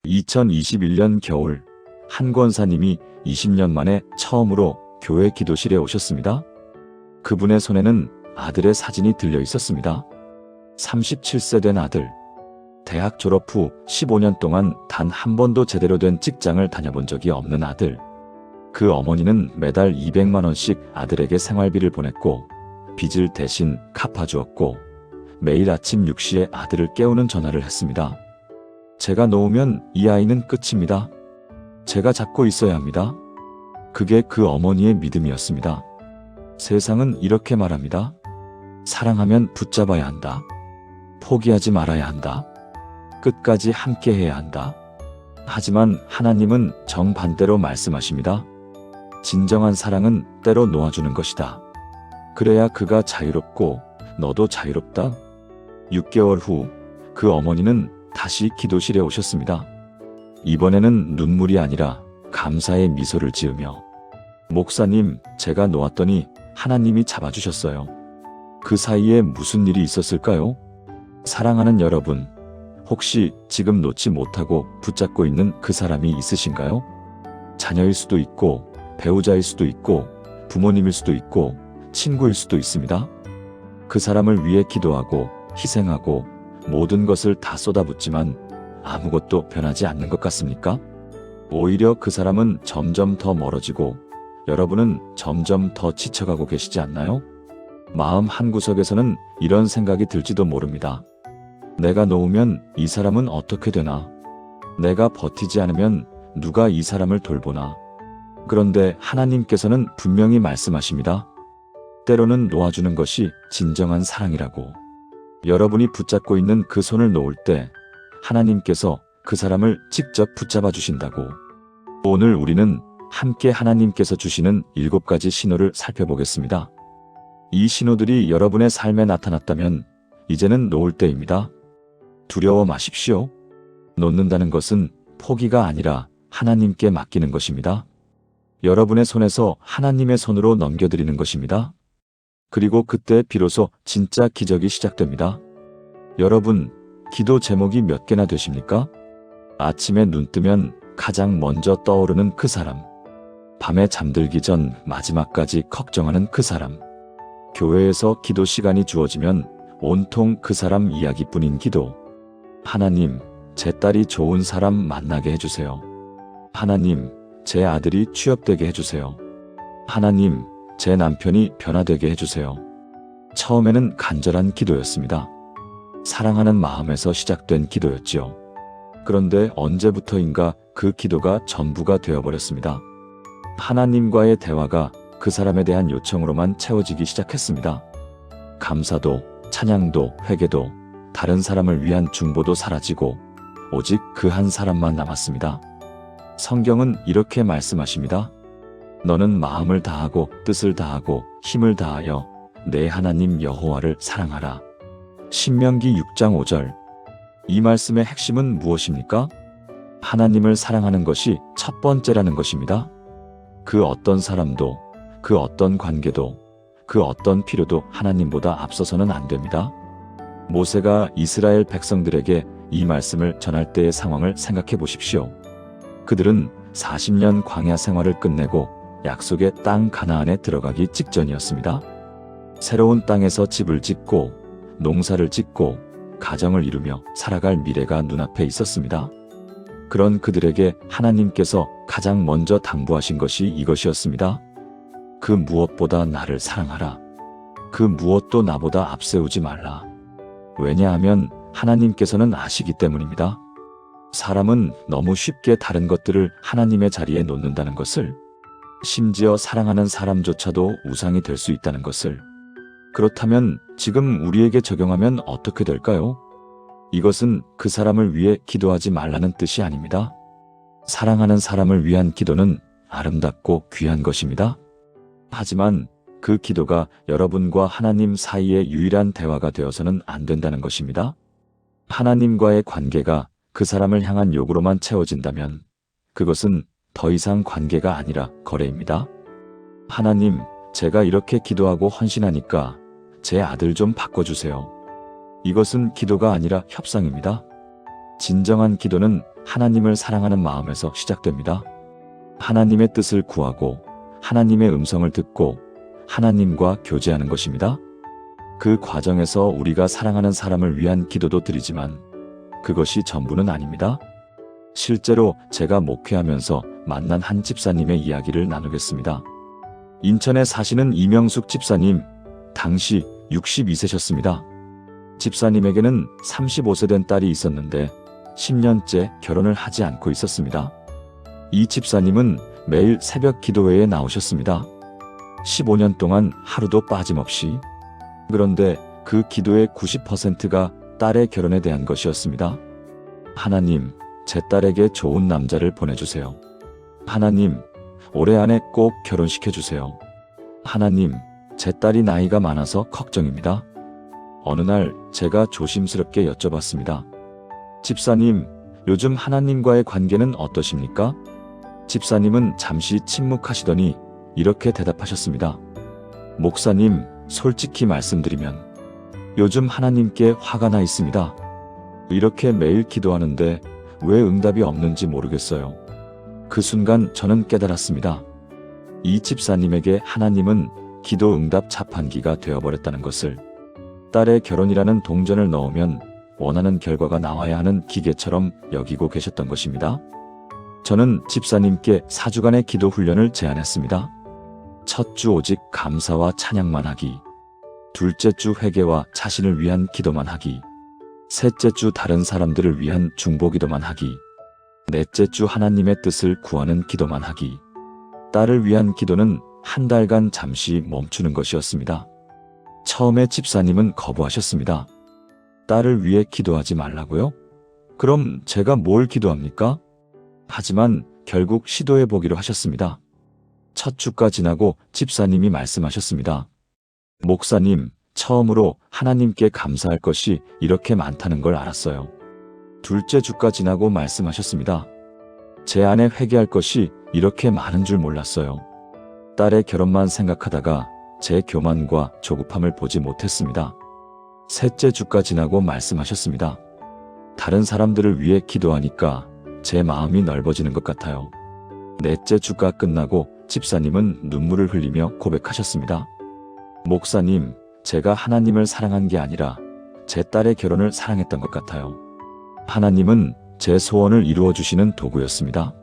2021년 겨울 한 권사님이 20년 만에 처음으로 교회 기도실에 오셨습니다. 그분의 손에는 아들의 사진이 들려 있었습니다. 37세 된 아들. 대학 졸업 후 15년 동안 단 한 번도 제대로 된 직장을 다녀본 적이 없는 아들. 그 어머니는 매달 200만 원씩 아들에게 생활비를 보냈고 빚을 대신 갚아주었고 매일 아침 6시에 아들을 깨우는 전화를 했습니다. 제가 놓으면 이 아이는 끝입니다. 제가 잡고 있어야 합니다. 그게 그 어머니의 믿음이었습니다. 세상은 이렇게 말합니다. 사랑하면 붙잡아야 한다. 포기하지 말아야 한다. 끝까지 함께 해야 한다. 하지만 하나님은 정반대로 말씀하십니다. 진정한 사랑은 때로 놓아주는 것이다. 그래야 그가 자유롭고 너도 자유롭다. 6개월 후 그 어머니는 다시 기도실에 오셨습니다. 이번에는 눈물이 아니라 감사의 미소를 지으며 목사님, 제가 놓았더니 하나님이 잡아주셨어요. 그 사이에 무슨 일이 있었을까요? 사랑하는 여러분, 혹시 지금 놓지 못하고 붙잡고 있는 그 사람이 있으신가요? 자녀일 수도 있고 배우자일 수도 있고 부모님일 수도 있고 친구일 수도 있습니다. 그 사람을 위해 기도하고 희생하고 모든 것을 다 쏟아붓지만 아무것도 변하지 않는 것 같습니까? 오히려 그 사람은 점점 더 멀어지고 여러분은 점점 더 지쳐가고 계시지 않나요? 마음 한구석에서는 이런 생각이 들지도 모릅니다. 내가 놓으면 이 사람은 어떻게 되나? 내가 버티지 않으면 누가 이 사람을 돌보나? 그런데 하나님께서는 분명히 말씀하십니다. 때로는 놓아주는 것이 진정한 사랑이라고. 여러분이 붙잡고 있는 그 손을 놓을 때 하나님께서 그 사람을 직접 붙잡아 주신다고. 오늘 우리는 함께 하나님께서 주시는 7가지 신호를 살펴보겠습니다. 이 신호들이 여러분의 삶에 나타났다면 이제는 놓을 때입니다. 두려워 마십시오. 놓는다는 것은 포기가 아니라 하나님께 맡기는 것입니다. 여러분의 손에서 하나님의 손으로 넘겨드리는 것입니다. 그리고 그때 비로소 진짜 기적이 시작됩니다. 여러분, 기도 제목이 몇 개나 되십니까? 아침에 눈 뜨면 가장 먼저 떠오르는 그 사람. 밤에 잠들기 전 마지막까지 걱정하는 그 사람. 교회에서 기도 시간이 주어지면 온통 그 사람 이야기뿐인 기도. 하나님, 제 딸이 좋은 사람 만나게 해주세요. 하나님, 제 아들이 취업되게 해주세요. 하나님, 제 남편이 변화되게 해주세요. 처음에는 간절한 기도였습니다. 사랑하는 마음에서 시작된 기도였지요. 그런데 언제부터인가 그 기도가 전부가 되어버렸습니다. 하나님과의 대화가 그 사람에 대한 요청으로만 채워지기 시작했습니다. 감사도, 찬양도, 회개도, 다른 사람을 위한 중보도 사라지고 오직 그 한 사람만 남았습니다. 성경은 이렇게 말씀하십니다. 너는 마음을 다하고 뜻을 다하고 힘을 다하여 내 하나님 여호와를 사랑하라. 신명기 6장 5절. 이 말씀의 핵심은 무엇입니까? 하나님을 사랑하는 것이 첫 번째라는 것입니다. 그 어떤 사람도, 그 어떤 관계도, 그 어떤 필요도 하나님보다 앞서서는 안 됩니다. 모세가 이스라엘 백성들에게 이 말씀을 전할 때의 상황을 생각해 보십시오. 그들은 40년 광야 생활을 끝내고 약속의 땅 가나안에 들어가기 직전이었습니다. 새로운 땅에서 집을 짓고 농사를 짓고 가정을 이루며 살아갈 미래가 눈앞에 있었습니다. 그런 그들에게 하나님께서 가장 먼저 당부하신 것이 이것이었습니다. 그 무엇보다 나를 사랑하라. 그 무엇도 나보다 앞세우지 말라. 왜냐하면 하나님께서는 아시기 때문입니다. 사람은 너무 쉽게 다른 것들을 하나님의 자리에 놓는다는 것을, 심지어 사랑하는 사람조차도 우상이 될 수 있다는 것을. 그렇다면 지금 우리에게 적용하면 어떻게 될까요? 이것은 그 사람을 위해 기도하지 말라는 뜻이 아닙니다. 사랑하는 사람을 위한 기도는 아름답고 귀한 것입니다. 하지만 그 기도가 여러분과 하나님 사이의 유일한 대화가 되어서는 안 된다는 것입니다. 하나님과의 관계가 그 사람을 향한 요구로만 채워진다면 그것은 더 이상 관계가 아니라 거래입니다. 하나님, 제가 이렇게 기도하고 헌신하니까 제 아들 좀 바꿔주세요. 이것은 기도가 아니라 협상입니다. 진정한 기도는 하나님을 사랑하는 마음에서 시작됩니다. 하나님의 뜻을 구하고 하나님의 음성을 듣고 하나님과 교제하는 것입니다. 그 과정에서 우리가 사랑하는 사람을 위한 기도도 드리지만 그것이 전부는 아닙니다. 실제로 제가 목회하면서 만난 한 집사님의 이야기를 나누겠습니다. 인천에 사시는 이명숙 집사님, 당시 62세셨습니다. 집사님에게는 35세 된 딸이 있었는데 10년째 결혼을 하지 않고 있었습니다. 이 집사님은 매일 새벽 기도회에 나오셨습니다. 15년 동안 하루도 빠짐없이. 그런데 그 기도의 90%가 딸의 결혼에 대한 것이었습니다. 하나님, 제 딸에게 좋은 남자를 보내주세요. 하나님, 올해 안에 꼭 결혼시켜주세요. 하나님, 제 딸이 나이가 많아서 걱정입니다. 어느 날 제가 조심스럽게 여쭤봤습니다. 집사님, 요즘 하나님과의 관계는 어떠십니까? 집사님은 잠시 침묵하시더니 이렇게 대답하셨습니다. 목사님, 솔직히 말씀드리면 요즘 하나님께 화가 나 있습니다. 이렇게 매일 기도하는데 왜 응답이 없는지 모르겠어요. 그 순간 저는 깨달았습니다. 이 집사님에게 하나님은 기도 응답 자판기가 되어버렸다는 것을. 딸의 결혼이라는 동전을 넣으면 원하는 결과가 나와야 하는 기계처럼 여기고 계셨던 것입니다. 저는 집사님께 4주간의 기도 훈련을 제안했습니다. 첫 주 오직 감사와 찬양만 하기, 둘째 주 회개와 자신을 위한 기도만 하기, 셋째 주 다른 사람들을 위한 중보기도만 하기, 넷째 주 하나님의 뜻을 구하는 기도만 하기. 딸을 위한 기도는 한 달간 잠시 멈추는 것이었습니다. 처음에 집사님은 거부하셨습니다. 딸을 위해 기도하지 말라고요? 그럼 제가 뭘 기도합니까? 하지만 결국 시도해 보기로 하셨습니다. 첫 주가 지나고 집사님이 말씀하셨습니다. 목사님, 처음으로 하나님께 감사할 것이 이렇게 많다는 걸 알았어요. 둘째 주가 지나고 말씀하셨습니다. 제 안에 회개할 것이 이렇게 많은 줄 몰랐어요. 딸의 결혼만 생각하다가 제 교만과 조급함을 보지 못했습니다. 셋째 주가 지나고 말씀하셨습니다. 다른 사람들을 위해 기도하니까 제 마음이 넓어지는 것 같아요. 넷째 주가 끝나고 집사님은 눈물을 흘리며 고백하셨습니다. 목사님, 제가 하나님을 사랑한 게 아니라 제 딸의 결혼을 사랑했던 것 같아요. 하나님은 제 소원을 이루어 주시는 도구였습니다.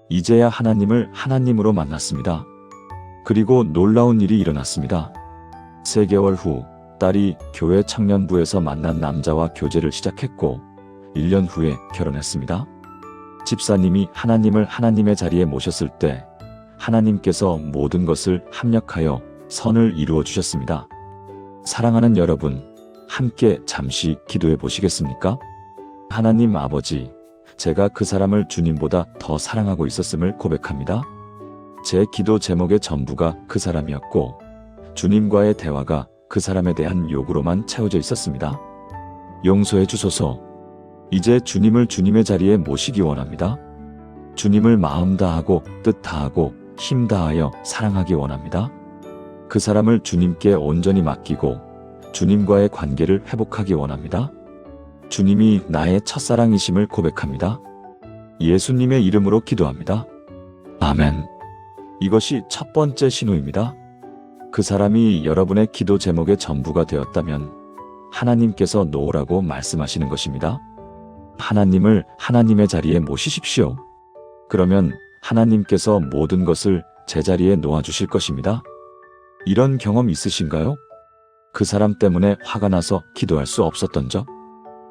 이제야 하나님을 하나님으로 만났습니다. 그리고 놀라운 일이 일어났습니다. 3개월 후 딸이 교회 청년부에서 만난 남자와 교제를 시작했고 1년 후에 결혼했습니다. 집사님이 하나님을 하나님의 자리에 모셨을 때 하나님께서 모든 것을 합력하여 선을 이루어 주셨습니다. 사랑하는 여러분, 함께 잠시 기도해 보시겠습니까? 하나님 아버지, 제가 그 사람을 주님보다 더 사랑하고 있었음을 고백합니다. 제 기도 제목의 전부가 그 사람이었고 주님과의 대화가 그 사람에 대한 요구로만 채워져 있었습니다. 용서해 주소서. 이제 주님을 주님의 자리에 모시기 원합니다. 주님을 마음 다하고 뜻 다하고 힘 다하여 사랑하기 원합니다. 그 사람을 주님께 온전히 맡기고 주님과의 관계를 회복하기 원합니다. 주님이 나의 첫사랑이심을 고백합니다. 예수님의 이름으로 기도합니다. 아멘. 이것이 첫 번째 신호입니다. 그 사람이 여러분의 기도 제목의 전부가 되었다면 하나님께서 놓으라고 말씀하시는 것입니다. 하나님을 하나님의 자리에 모시십시오. 그러면 하나님께서 모든 것을 제자리에 놓아주실 것입니다. 이런 경험 있으신가요? 그 사람 때문에 화가 나서 기도할 수 없었던 적?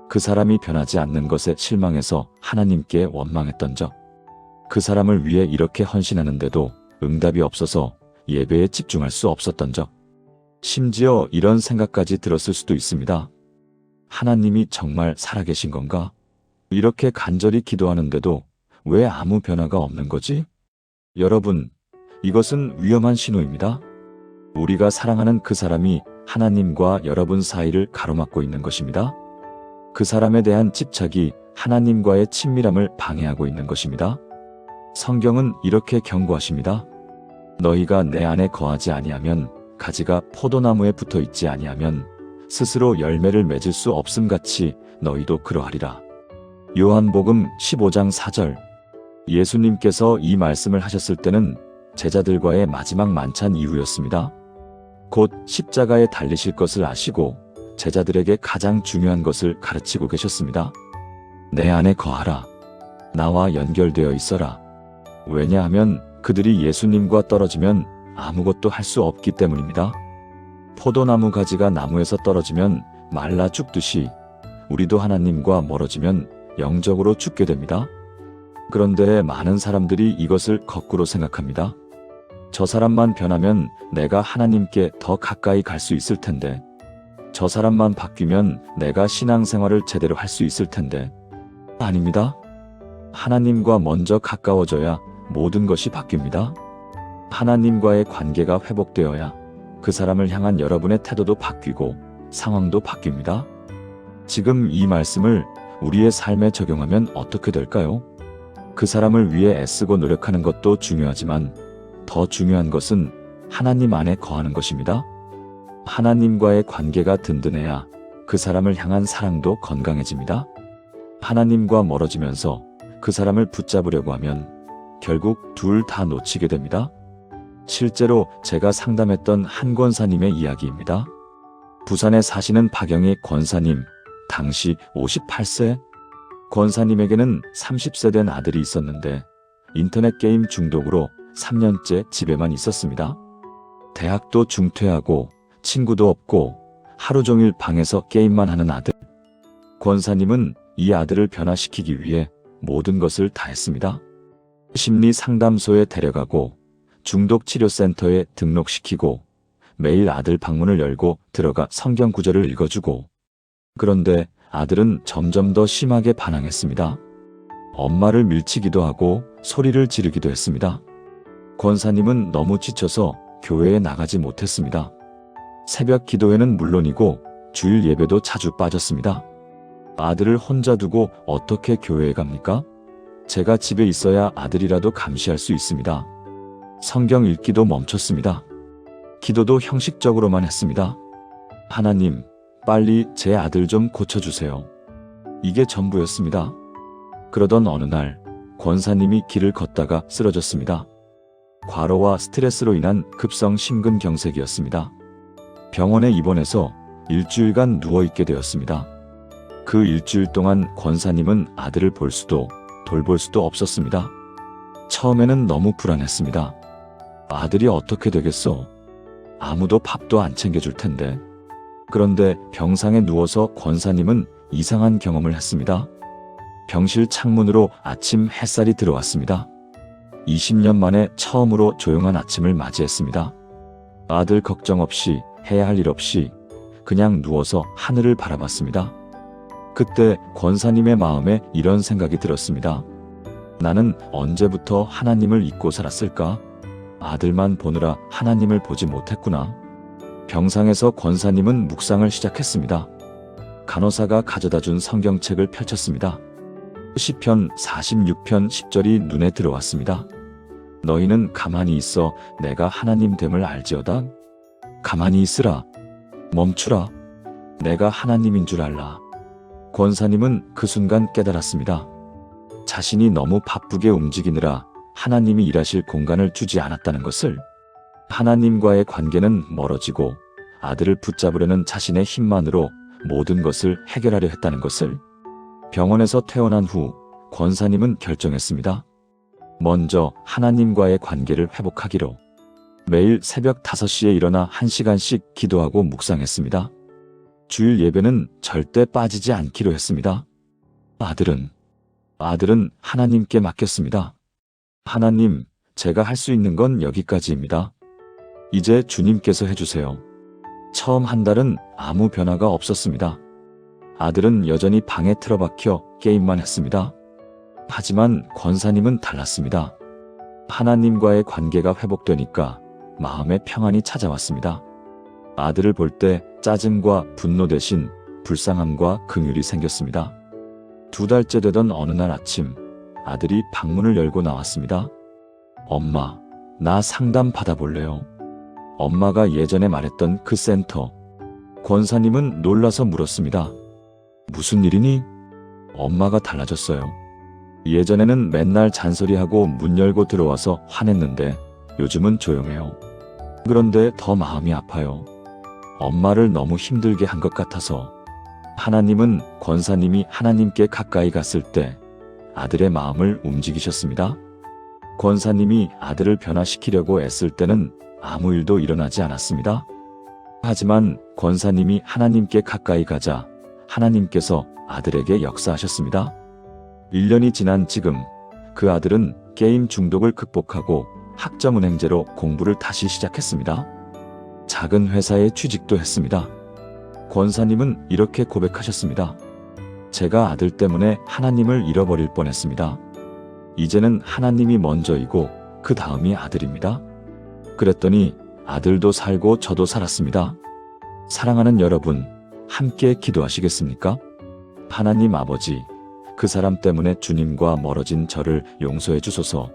그 사람이 변하지 않는 것에 실망해서 하나님께 원망했던 적? 그 사람을 위해 이렇게 헌신하는데도 응답이 없어서 예배에 집중할 수 없었던 적? 심지어 이런 생각까지 들었을 수도 있습니다. 하나님이 정말 살아계신 건가? 이렇게 간절히 기도하는데도 왜 아무 변화가 없는 거지? 여러분, 이것은 위험한 신호입니다. 우리가 사랑하는 그 사람이 하나님과 여러분 사이를 가로막고 있는 것입니다. 그 사람에 대한 집착이 하나님과의 친밀함을 방해하고 있는 것입니다. 성경은 이렇게 경고하십니다. 너희가 내 안에 거하지 아니하면 가지가 포도나무에 붙어 있지 아니하면 스스로 열매를 맺을 수 없음같이 너희도 그러하리라. 요한복음 15장 4절. 예수님께서 이 말씀을 하셨을 때는 제자들과의 마지막 만찬 이후였습니다. 곧 십자가에 달리실 것을 아시고 제자들에게 가장 중요한 것을 가르치고 계셨습니다. 내 안에 거하라. 나와 연결되어 있어라. 왜냐하면 그들이 예수님과 떨어지면 아무것도 할 수 없기 때문입니다. 포도나무 가지가 나무에서 떨어지면 말라 죽듯이 우리도 하나님과 멀어지면 영적으로 죽게 됩니다. 그런데 많은 사람들이 이것을 거꾸로 생각합니다. 저 사람만 변하면 내가 하나님께 더 가까이 갈 수 있을 텐데, 저 사람만 바뀌면 내가 신앙생활을 제대로 할 수 있을 텐데. 아닙니다. 하나님과 먼저 가까워져야 모든 것이 바뀝니다. 하나님과의 관계가 회복되어야 그 사람을 향한 여러분의 태도도 바뀌고 상황도 바뀝니다. 지금 이 말씀을 우리의 삶에 적용하면 어떻게 될까요? 그 사람을 위해 애쓰고 노력하는 것도 중요하지만 더 중요한 것은 하나님 안에 거하는 것입니다. 하나님과의 관계가 든든해야 그 사람을 향한 사랑도 건강해집니다. 하나님과 멀어지면서 그 사람을 붙잡으려고 하면 결국 둘 다 놓치게 됩니다. 실제로 제가 상담했던 한 권사님의 이야기입니다. 부산에 사시는 박영희 권사님, 당시 58세. 권사님에게는 30세 된 아들이 있었는데 인터넷 게임 중독으로 3년째 집에만 있었습니다. 대학도 중퇴하고 친구도 없고 하루 종일 방에서 게임만 하는 아들. 권사님은 이 아들을 변화시키기 위해 모든 것을 다 했습니다. 심리 상담소에 데려가고 중독치료센터에 등록시키고 매일 아들 방문을 열고 들어가 성경 구절을 읽어주고. 그런데 아들은 점점 더 심하게 반항했습니다. 엄마를 밀치기도 하고 소리를 지르기도 했습니다. 권사님은 너무 지쳐서 교회에 나가지 못했습니다. 새벽 기도회는 물론이고 주일 예배도 자주 빠졌습니다. 아들을 혼자 두고 어떻게 교회에 갑니까? 제가 집에 있어야 아들이라도 감시할 수 있습니다. 성경 읽기도 멈췄습니다. 기도도 형식적으로만 했습니다. 하나님, 빨리 제 아들 좀 고쳐주세요. 이게 전부였습니다. 그러던 어느 날 권사님이 길을 걷다가 쓰러졌습니다. 과로와 스트레스로 인한 급성 심근경색이었습니다. 병원에 입원해서 일주일간 누워있게 되었습니다. 그 일주일 동안 권사님은 아들을 볼 수도 돌볼 수도 없었습니다. 처음에는 너무 불안했습니다. 아들이 어떻게 되겠어? 아무도 밥도 안 챙겨줄 텐데. 그런데 병상에 누워서 권사님은 이상한 경험을 했습니다. 병실 창문으로 아침 햇살이 들어왔습니다. 20년 만에 처음으로 조용한 아침을 맞이했습니다. 아들 걱정 없이 해야 할 일 없이 그냥 누워서 하늘을 바라봤습니다. 그때 권사님의 마음에 이런 생각이 들었습니다. 나는 언제부터 하나님을 잊고 살았을까? 아들만 보느라 하나님을 보지 못했구나. 병상에서 권사님은 묵상을 시작했습니다. 간호사가 가져다 준 성경책을 펼쳤습니다. 시편 46편 10절이 눈에 들어왔습니다. 너희는 가만히 있어 내가 하나님 됨을 알지어다. 가만히 있으라. 멈추라. 내가 하나님인 줄 알라. 권사님은 그 순간 깨달았습니다. 자신이 너무 바쁘게 움직이느라 하나님이 일하실 공간을 주지 않았다는 것을. 하나님과의 관계는 멀어지고 아들을 붙잡으려는 자신의 힘만으로 모든 것을 해결하려 했다는 것을. 병원에서 퇴원한 후 권사님은 결정했습니다. 먼저 하나님과의 관계를 회복하기로. 매일 새벽 5시에 일어나 1시간씩 기도하고 묵상했습니다. 주일 예배는 절대 빠지지 않기로 했습니다. 아들은 하나님께 맡겼습니다. 하나님, 제가 할 수 있는 건 여기까지입니다. 이제 주님께서 해주세요. 처음 한 달은 아무 변화가 없었습니다. 아들은 여전히 방에 틀어박혀 게임만 했습니다. 하지만 권사님은 달랐습니다. 하나님과의 관계가 회복되니까 마음의 평안이 찾아왔습니다. 아들을 볼 때 짜증과 분노 대신 불쌍함과 긍휼이 생겼습니다. 2달째 되던 어느 날 아침, 아들이 방문을 열고 나왔습니다. 엄마, 나 상담 받아볼래요? 엄마가 예전에 말했던 그 센터. 권사님은 놀라서 물었습니다. 무슨 일이니? 엄마가 달라졌어요. 예전에는 맨날 잔소리하고 문 열고 들어와서 화냈는데 요즘은 조용해요. 그런데 더 마음이 아파요. 엄마를 너무 힘들게 한 것 같아서. 하나님은 권사님이 하나님께 가까이 갔을 때 아들의 마음을 움직이셨습니다. 권사님이 아들을 변화시키려고 애쓸 때는 아무 일도 일어나지 않았습니다. 하지만 권사님이 하나님께 가까이 가자 하나님께서 아들에게 역사하셨습니다. 1년이 지난 지금 그 아들은 게임 중독을 극복하고 학점은행제로 공부를 다시 시작했습니다. 작은 회사에 취직도 했습니다. 권사님은 이렇게 고백하셨습니다. 제가 아들 때문에 하나님을 잃어버릴 뻔했습니다. 이제는 하나님이 먼저이고 그 다음이 아들입니다. 그랬더니 아들도 살고 저도 살았습니다. 사랑하는 여러분, 함께 기도하시겠습니까? 하나님 아버지, 그 사람 때문에 주님과 멀어진 저를 용서해 주소서.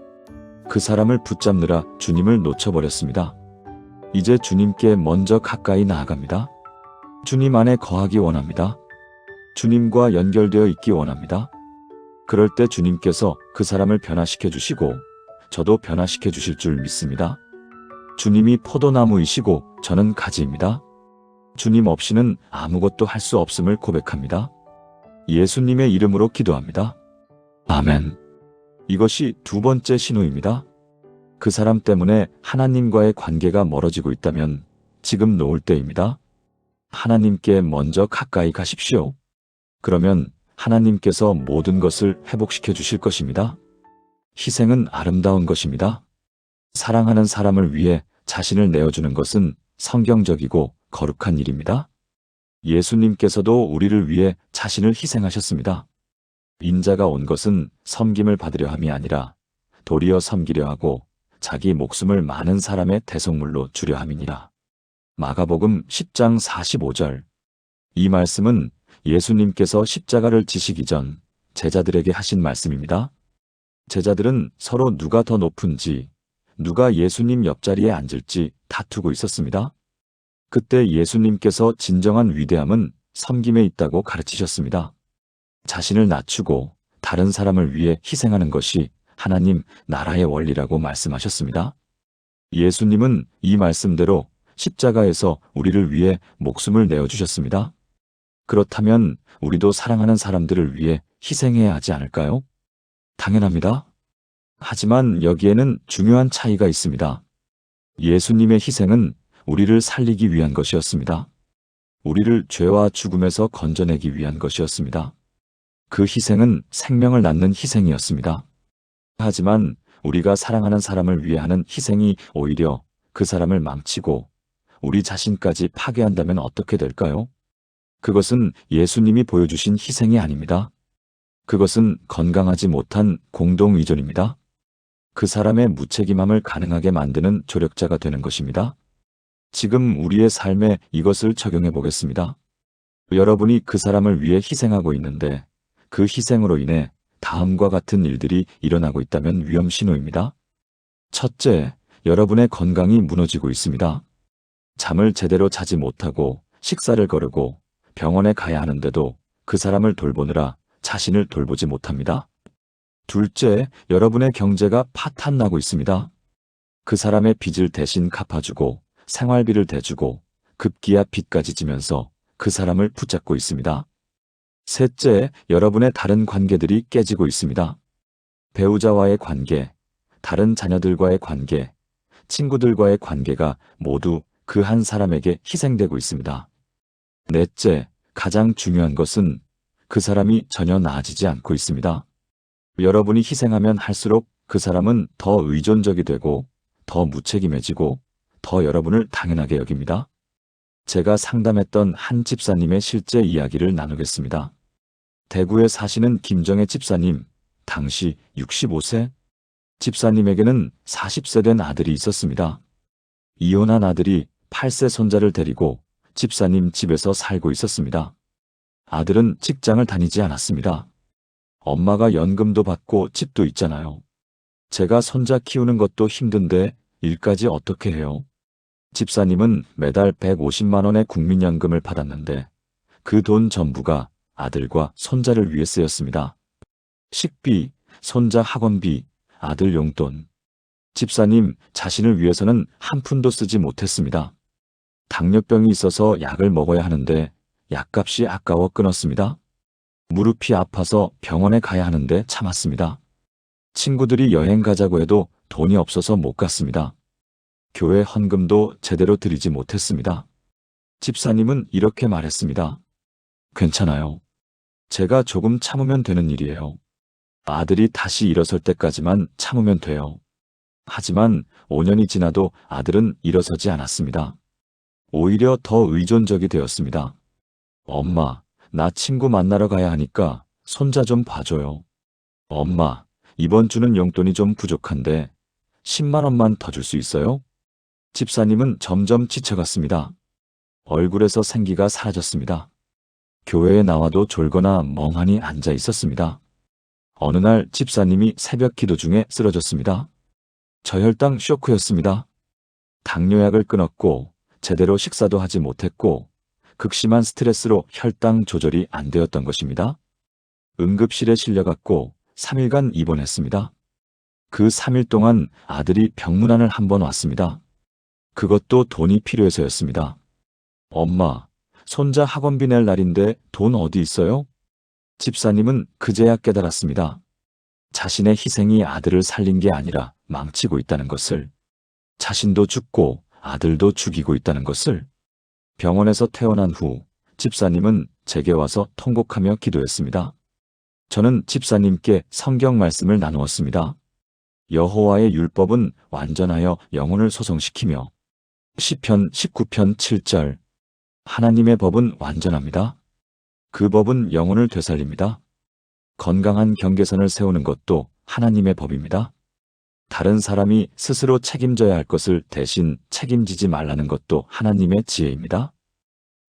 그 사람을 붙잡느라 주님을 놓쳐버렸습니다. 이제 주님께 먼저 가까이 나아갑니다. 주님 안에 거하기 원합니다. 주님과 연결되어 있기 원합니다. 그럴 때 주님께서 그 사람을 변화시켜 주시고 저도 변화시켜 주실 줄 믿습니다. 주님이 포도나무이시고 저는 가지입니다. 주님 없이는 아무것도 할 수 없음을 고백합니다. 예수님의 이름으로 기도합니다. 아멘. 이것이 두 번째 신호입니다. 그 사람 때문에 하나님과의 관계가 멀어지고 있다면 지금 놓을 때입니다. 하나님께 먼저 가까이 가십시오. 그러면 하나님께서 모든 것을 회복시켜 주실 것입니다. 희생은 아름다운 것입니다. 사랑하는 사람을 위해 자신을 내어주는 것은 성경적이고 거룩한 일입니다. 예수님께서도 우리를 위해 자신을 희생하셨습니다. 인자가 온 것은 섬김을 받으려 함이 아니라 도리어 섬기려 하고 자기 목숨을 많은 사람의 대속물로 주려 함이니라. 마가복음 10장 45절. 이 말씀은 예수님께서 십자가를 지시기 전 제자들에게 하신 말씀입니다. 제자들은 서로 누가 더 높은지, 누가 예수님 옆자리에 앉을지 다투고 있었습니다. 그때 예수님께서 진정한 위대함은 섬김에 있다고 가르치셨습니다. 자신을 낮추고 다른 사람을 위해 희생하는 것이 하나님 나라의 원리라고 말씀하셨습니다. 예수님은 이 말씀대로 십자가에서 우리를 위해 목숨을 내어주셨습니다. 그렇다면 우리도 사랑하는 사람들을 위해 희생해야 하지 않을까요? 당연합니다. 하지만 여기에는 중요한 차이가 있습니다. 예수님의 희생은 우리를 살리기 위한 것이었습니다. 우리를 죄와 죽음에서 건져내기 위한 것이었습니다. 그 희생은 생명을 낳는 희생이었습니다. 하지만 우리가 사랑하는 사람을 위해 하는 희생이 오히려 그 사람을 망치고 우리 자신까지 파괴한다면 어떻게 될까요? 그것은 예수님이 보여주신 희생이 아닙니다. 그것은 건강하지 못한 공동의존입니다. 그 사람의 무책임함을 가능하게 만드는 조력자가 되는 것입니다. 지금 우리의 삶에 이것을 적용해 보겠습니다. 여러분이 그 사람을 위해 희생하고 있는데 그 희생으로 인해 다음과 같은 일들이 일어나고 있다면 위험 신호입니다. 첫째, 여러분의 건강이 무너지고 있습니다. 잠을 제대로 자지 못하고 식사를 거르고 병원에 가야 하는데도 그 사람을 돌보느라 자신을 돌보지 못합니다. 둘째, 여러분의 경제가 파탄나고 있습니다. 그 사람의 빚을 대신 갚아주고 생활비를 대주고 급기야 빚까지 지면서 그 사람을 붙잡고 있습니다. 셋째, 여러분의 다른 관계들이 깨지고 있습니다. 배우자와의 관계, 다른 자녀들과의 관계, 친구들과의 관계가 모두 그 한 사람에게 희생되고 있습니다. 넷째, 가장 중요한 것은 그 사람이 전혀 나아지지 않고 있습니다. 여러분이 희생하면 할수록 그 사람은 더 의존적이 되고 더 무책임해지고 더 여러분을 당연하게 여깁니다. 제가 상담했던 한 집사님의 실제 이야기를 나누겠습니다. 대구에 사시는 김정혜 집사님, 당시 65세. 집사님에게는 40세 된 아들이 있었습니다. 이혼한 아들이 8세 손자를 데리고 집사님 집에서 살고 있었습니다. 아들은 직장을 다니지 않았습니다. 엄마가 연금도 받고 집도 있잖아요. 제가 손자 키우는 것도 힘든데 일까지 어떻게 해요? 집사님은 매달 150만 원의 국민연금을 받았는데 그 돈 전부가 아들과 손자를 위해 쓰였습니다. 식비, 손자 학원비, 아들 용돈. 집사님 자신을 위해서는 한 푼도 쓰지 못했습니다. 당뇨병이 있어서 약을 먹어야 하는데 약값이 아까워 끊었습니다. 무릎이 아파서 병원에 가야 하는데 참았습니다. 친구들이 여행 가자고 해도 돈이 없어서 못 갔습니다. 교회 헌금도 제대로 드리지 못했습니다. 집사님은 이렇게 말했습니다. 괜찮아요. 제가 조금 참으면 되는 일이에요. 아들이 다시 일어설 때까지만 참으면 돼요. 하지만 5년이 지나도 아들은 일어서지 않았습니다. 오히려 더 의존적이 되었습니다. 엄마, 나 친구 만나러 가야 하니까 손자 좀 봐줘요. 엄마, 이번 주는 용돈이 좀 부족한데 10만 원만 더 줄 수 있어요? 집사님은 점점 지쳐갔습니다. 얼굴에서 생기가 사라졌습니다. 교회에 나와도 졸거나 멍하니 앉아 있었습니다. 어느 날 집사님이 새벽 기도 중에 쓰러졌습니다. 저혈당 쇼크였습니다. 당뇨약을 끊었고 제대로 식사도 하지 못했고 극심한 스트레스로 혈당 조절이 안 되었던 것입니다. 응급실에 실려갔고 3일간 입원했습니다. 그 3일 동안 아들이 병문안을 한 번 왔습니다. 그것도 돈이 필요해서였습니다. 엄마, 손자 학원비 낼 날인데 돈 어디 있어요? 집사님은 그제야 깨달았습니다. 자신의 희생이 아들을 살린 게 아니라 망치고 있다는 것을, 자신도 죽고 아들도 죽이고 있다는 것을. 병원에서 퇴원한 후 집사님은 제게 와서 통곡하며 기도했습니다. 저는 집사님께 성경 말씀을 나누었습니다. 여호와의 율법은 완전하여 영혼을 소성시키며 시편 19편 7절 하나님의 법은 완전합니다. 그 법은 영혼을 되살립니다. 건강한 경계선을 세우는 것도 하나님의 법입니다. 다른 사람이 스스로 책임져야 할 것을 대신 책임지지 말라는 것도 하나님의 지혜입니다.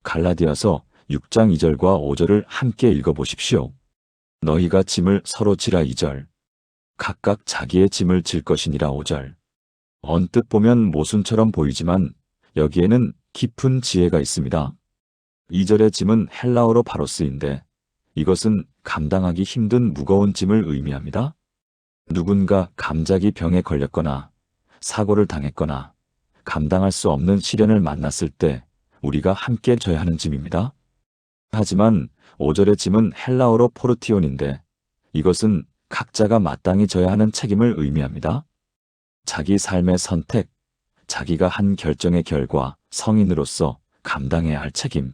갈라디아서 6장 2절과 5절을 함께 읽어보십시오. 너희가 짐을 서로 지라 2절. 각각 자기의 짐을 질 것이니라 5절. 언뜻 보면 모순처럼 보이지만 여기에는 깊은 지혜가 있습니다. 2절의 짐은 헬라어로 바로스인데 이것은 감당하기 힘든 무거운 짐을 의미합니다. 누군가 갑자기 병에 걸렸거나 사고를 당했거나 감당할 수 없는 시련을 만났을 때 우리가 함께 져야 하는 짐입니다. 하지만 5절의 짐은 헬라어로 포르티온인데 이것은 각자가 마땅히 져야 하는 책임을 의미합니다. 자기 삶의 선택, 자기가 한 결정의 결과, 성인으로서 감당해야 할 책임.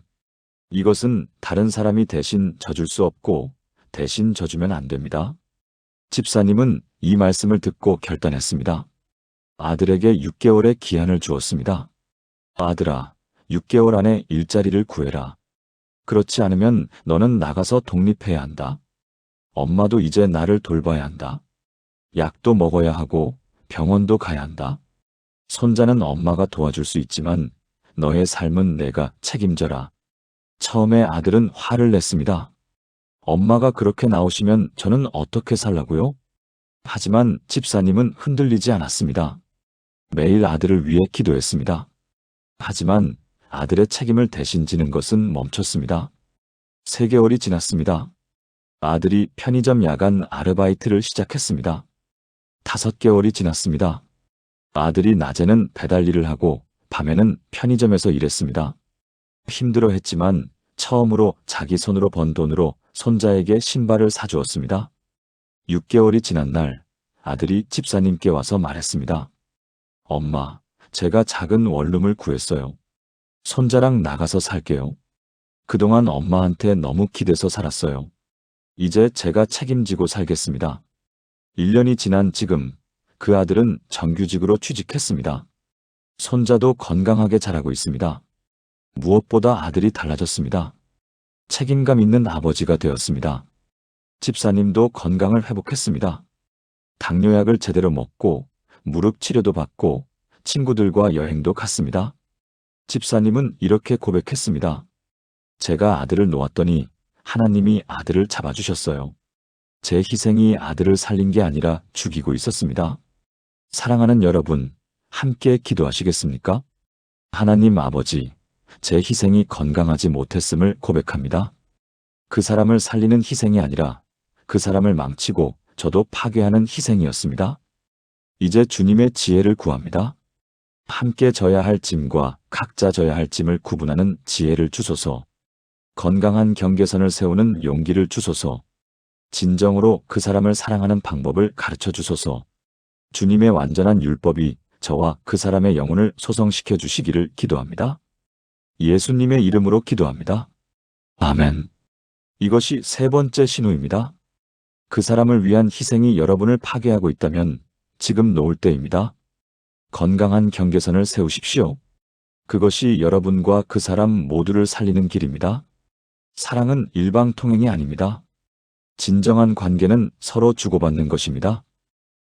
이것은 다른 사람이 대신 져줄 수 없고 대신 져주면 안 됩니다. 집사님은 이 말씀을 듣고 결단했습니다. 아들에게 6개월의 기한을 주었습니다. 아들아, 6개월 안에 일자리를 구해라. 그렇지 않으면 너는 나가서 독립해야 한다. 엄마도 이제 나를 돌봐야 한다. 약도 먹어야 하고 병원도 가야 한다. 손자는 엄마가 도와줄 수 있지만 너의 삶은 내가 책임져라. 처음에 아들은 화를 냈습니다. 엄마가 그렇게 나오시면 저는 어떻게 살라고요? 하지만 집사님은 흔들리지 않았습니다. 매일 아들을 위해 기도했습니다. 하지만 아들의 책임을 대신 지는 것은 멈췄습니다. 3개월이 지났습니다. 아들이 편의점 야간 아르바이트를 시작했습니다. 5개월이 지났습니다. 아들이 낮에는 배달 일을 하고 밤에는 편의점에서 일했습니다. 힘들어했지만 처음으로 자기 손으로 번 돈으로 손자에게 신발을 사주었습니다. 6개월이 지난 날 아들이 집사님께 와서 말했습니다. 엄마, 제가 작은 원룸을 구했어요. 손자랑 나가서 살게요. 그동안 엄마한테 너무 기대서 살았어요. 이제 제가 책임지고 살겠습니다. 1년이 지난 지금 그 아들은 정규직으로 취직했습니다. 손자도 건강하게 자라고 있습니다. 무엇보다 아들이 달라졌습니다. 책임감 있는 아버지가 되었습니다. 집사님도 건강을 회복했습니다. 당뇨약을 제대로 먹고 무릎 치료도 받고 친구들과 여행도 갔습니다. 집사님은 이렇게 고백했습니다. 제가 아들을 놓았더니 하나님이 아들을 잡아주셨어요. 제 희생이 아들을 살린 게 아니라 죽이고 있었습니다. 사랑하는 여러분, 함께 기도하시겠습니까? 하나님 아버지, 제 희생이 건강하지 못했음을 고백합니다. 그 사람을 살리는 희생이 아니라 그 사람을 망치고 저도 파괴하는 희생이었습니다. 이제 주님의 지혜를 구합니다. 함께 져야 할 짐과 각자 져야 할 짐을 구분하는 지혜를 주소서. 건강한 경계선을 세우는 용기를 주소서. 진정으로 그 사람을 사랑하는 방법을 가르쳐 주소서. 주님의 완전한 율법이 저와 그 사람의 영혼을 소성시켜 주시기를 기도합니다. 예수님의 이름으로 기도합니다. 아멘. 이것이 세 번째 신호입니다. 그 사람을 위한 희생이 여러분을 파괴하고 있다면 지금 놓을 때입니다. 건강한 경계선을 세우십시오. 그것이 여러분과 그 사람 모두를 살리는 길입니다. 사랑은 일방통행이 아닙니다. 진정한 관계는 서로 주고받는 것입니다.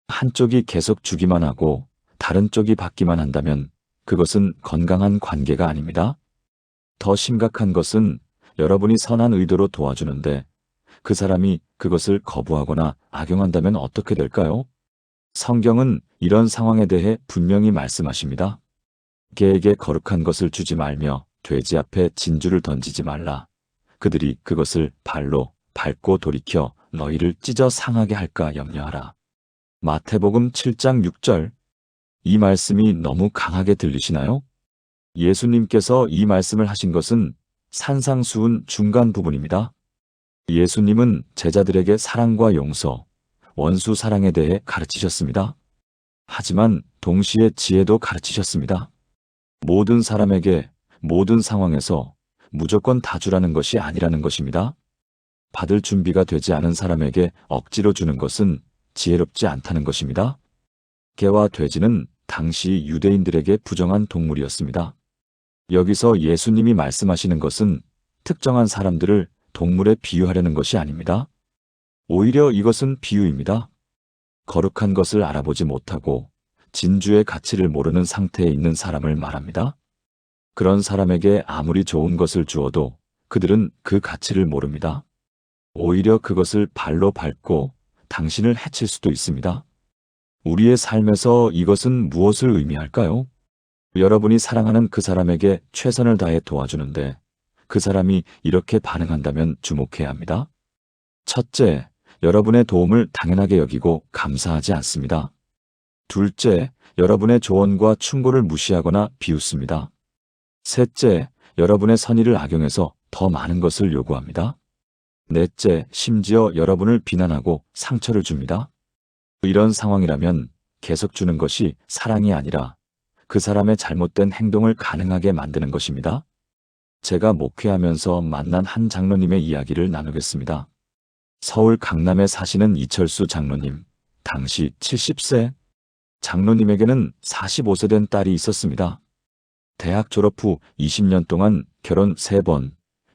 한쪽이 계속 주기만 하고 다른 쪽이 받기만 한다면 그것은 건강한 관계가 아닙니다. 더 심각한 것은 여러분이 선한 의도로 도와주는데 그 사람이 그것을 거부하거나 악용한다면 어떻게 될까요? 성경은 이런 상황에 대해 분명히 말씀하십니다. 개에게 거룩한 것을 주지 말며 돼지 앞에 진주를 던지지 말라. 그들이 그것을 발로 밟고 돌이켜 너희를 찢어 상하게 할까 염려하라. 마태복음 7장 6절. 이 말씀이 너무 강하게 들리시나요? 예수님께서 이 말씀을 하신 것은 산상수훈 중간 부분입니다. 예수님은 제자들에게 사랑과 용서, 원수 사랑에 대해 가르치셨습니다. 하지만 동시에 지혜도 가르치셨습니다. 모든 사람에게, 모든 상황에서 무조건 다 주라는 것이 아니라는 것입니다. 받을 준비가 되지 않은 사람에게 억지로 주는 것은 지혜롭지 않다는 것입니다. 개와 돼지는 당시 유대인들에게 부정한 동물이었습니다. 여기서 예수님이 말씀하시는 것은 특정한 사람들을 동물에 비유하려는 것이 아닙니다. 오히려 이것은 비유입니다. 거룩한 것을 알아보지 못하고 진주의 가치를 모르는 상태에 있는 사람을 말합니다. 그런 사람에게 아무리 좋은 것을 주어도 그들은 그 가치를 모릅니다. 오히려 그것을 발로 밟고 당신을 해칠 수도 있습니다. 우리의 삶에서 이것은 무엇을 의미할까요? 여러분이 사랑하는 그 사람에게 최선을 다해 도와주는데 그 사람이 이렇게 반응한다면 주목해야 합니다. 첫째, 여러분의 도움을 당연하게 여기고 감사하지 않습니다. 둘째, 여러분의 조언과 충고를 무시하거나 비웃습니다. 셋째, 여러분의 선의를 악용해서 더 많은 것을 요구합니다. 넷째, 심지어 여러분을 비난하고 상처를 줍니다. 이런 상황이라면 계속 주는 것이 사랑이 아니라 그 사람의 잘못된 행동을 가능하게 만드는 것입니다. 제가 목회하면서 만난 한 장로님의 이야기를 나누겠습니다. 서울 강남에 사시는 이철수 장로님, 당시 70세. 장로님에게는 45세 된 딸이 있었습니다. 대학 졸업 후 20년 동안 결혼 3번,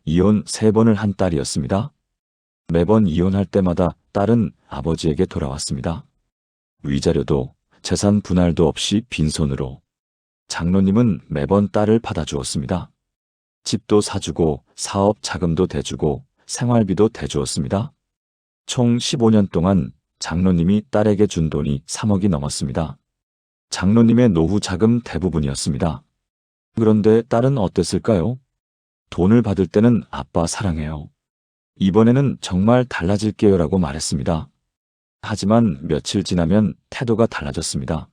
이혼 3번을 한 딸이었습니다. 매번 이혼할 때마다 딸은 아버지에게 돌아왔습니다. 위자료도 재산 분할도 없이 빈손으로. 장로님은 매번 딸을 받아주었습니다. 집도 사주고 사업 자금도 대주고 생활비도 대주었습니다. 총 15년 동안 장로님이 딸에게 준 돈이 3억이 넘었습니다. 장로님의 노후 자금 대부분이었습니다. 그런데 딸은 어땠을까요? 돈을 받을 때는 아빠 사랑해요. 이번에는 정말 달라질게요 라고 말했습니다. 하지만 며칠 지나면 태도가 달라졌습니다.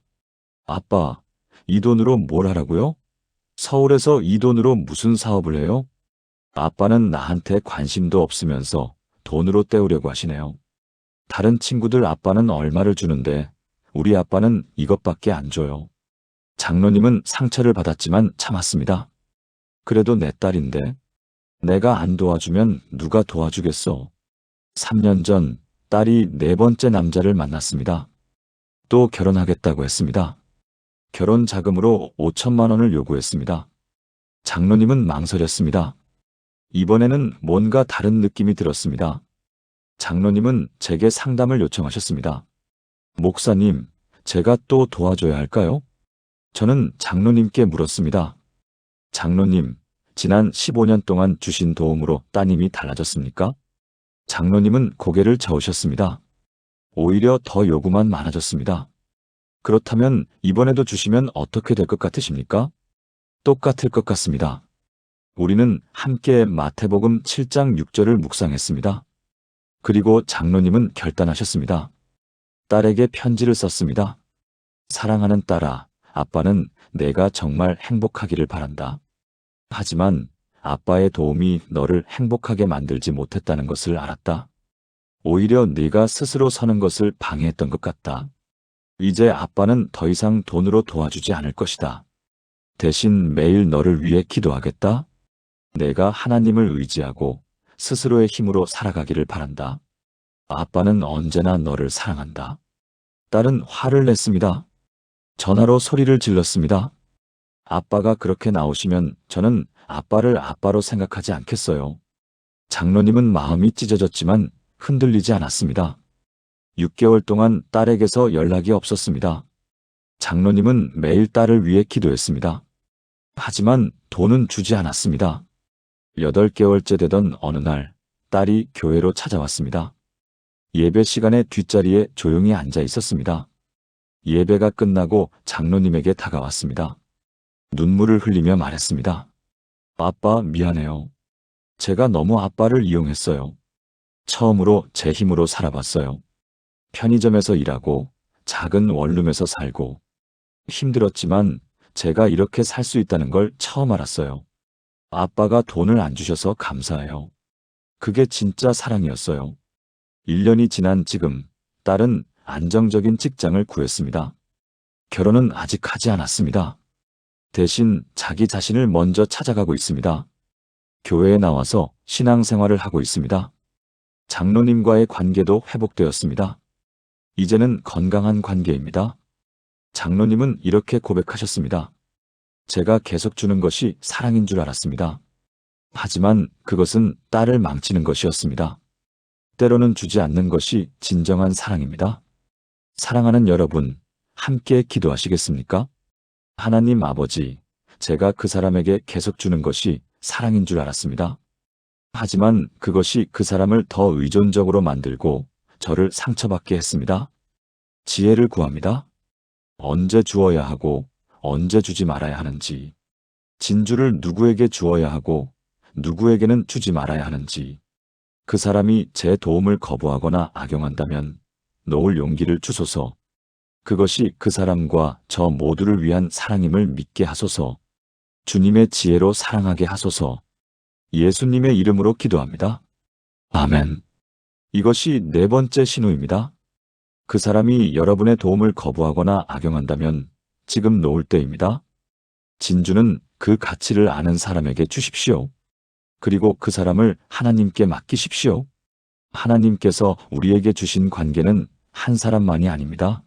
아빠, 이 돈으로 뭘 하라고요? 서울에서 이 돈으로 무슨 사업을 해요? 아빠는 나한테 관심도 없으면서 돈으로 때우려고 하시네요. 다른 친구들 아빠는 얼마를 주는데 우리 아빠는 이것밖에 안 줘요. 장로님은 상처를 받았지만 참았습니다. 그래도 내 딸인데 내가 안 도와주면 누가 도와주겠어. 3년 전 딸이 4번째 남자를 만났습니다. 또 결혼하겠다고 했습니다. 결혼 자금으로 5천만 원을 요구했습니다. 장로님은 망설였습니다. 이번에는 뭔가 다른 느낌이 들었습니다. 장로님은 제게 상담을 요청하셨습니다. 목사님, 제가 또 도와줘야 할까요? 저는 장로님께 물었습니다. 장로님, 지난 15년 동안 주신 도움으로 따님이 달라졌습니까? 장로님은 고개를 저으셨습니다. 오히려 더 요구만 많아졌습니다. 그렇다면 이번에도 주시면 어떻게 될 것 같으십니까? 똑같을 것 같습니다. 우리는 함께 마태복음 7장 6절을 묵상했습니다. 그리고 장로님은 결단하셨습니다. 딸에게 편지를 썼습니다. 사랑하는 딸아, 아빠는 내가 정말 행복하기를 바란다. 하지만 아빠의 도움이 너를 행복하게 만들지 못했다는 것을 알았다. 오히려 네가 스스로 서는 것을 방해했던 것 같다. 이제 아빠는 더 이상 돈으로 도와주지 않을 것이다. 대신 매일 너를 위해 기도하겠다. 내가 하나님을 의지하고 스스로의 힘으로 살아가기를 바란다. 아빠는 언제나 너를 사랑한다. 딸은 화를 냈습니다. 전화로 소리를 질렀습니다. 아빠가 그렇게 나오시면 저는 아빠를 아빠로 생각하지 않겠어요. 장로님은 마음이 찢어졌지만 흔들리지 않았습니다. 6개월 동안 딸에게서 연락이 없었습니다. 장로님은 매일 딸을 위해 기도했습니다. 하지만 돈은 주지 않았습니다. 8개월째 되던 어느 날 딸이 교회로 찾아왔습니다. 예배 시간에 뒷자리에 조용히 앉아 있었습니다. 예배가 끝나고 장로님에게 다가왔습니다. 눈물을 흘리며 말했습니다. 아빠, 미안해요. 제가 너무 아빠를 이용했어요. 처음으로 제 힘으로 살아봤어요. 편의점에서 일하고 작은 원룸에서 살고 힘들었지만 제가 이렇게 살 수 있다는 걸 처음 알았어요. 아빠가 돈을 안 주셔서 감사해요. 그게 진짜 사랑이었어요. 1년이 지난 지금 딸은 안정적인 직장을 구했습니다. 결혼은 아직 하지 않았습니다. 대신 자기 자신을 먼저 찾아가고 있습니다. 교회에 나와서 신앙생활을 하고 있습니다. 장로님과의 관계도 회복되었습니다. 이제는 건강한 관계입니다. 장로님은 이렇게 고백하셨습니다. 제가 계속 주는 것이 사랑인 줄 알았습니다. 하지만 그것은 딸을 망치는 것이었습니다. 때로는 주지 않는 것이 진정한 사랑입니다. 사랑하는 여러분, 함께 기도하시겠습니까? 하나님 아버지, 제가 그 사람에게 계속 주는 것이 사랑인 줄 알았습니다. 하지만 그것이 그 사람을 더 의존적으로 만들고 저를 상처받게 했습니다. 지혜를 구합니다. 언제 주어야 하고 언제 주지 말아야 하는지, 진주를 누구에게 주어야 하고 누구에게는 주지 말아야 하는지, 그 사람이 제 도움을 거부하거나 악용한다면 놓을 용기를 주소서. 그것이 그 사람과 저 모두를 위한 사랑임을 믿게 하소서. 주님의 지혜로 사랑하게 하소서. 예수님의 이름으로 기도합니다. 아멘. 이것이 4번째 신호입니다. 그 사람이 여러분의 도움을 거부하거나 악용한다면 지금 놓을 때입니다. 진주는 그 가치를 아는 사람에게 주십시오. 그리고 그 사람을 하나님께 맡기십시오. 하나님께서 우리에게 주신 관계는 한 사람만이 아닙니다.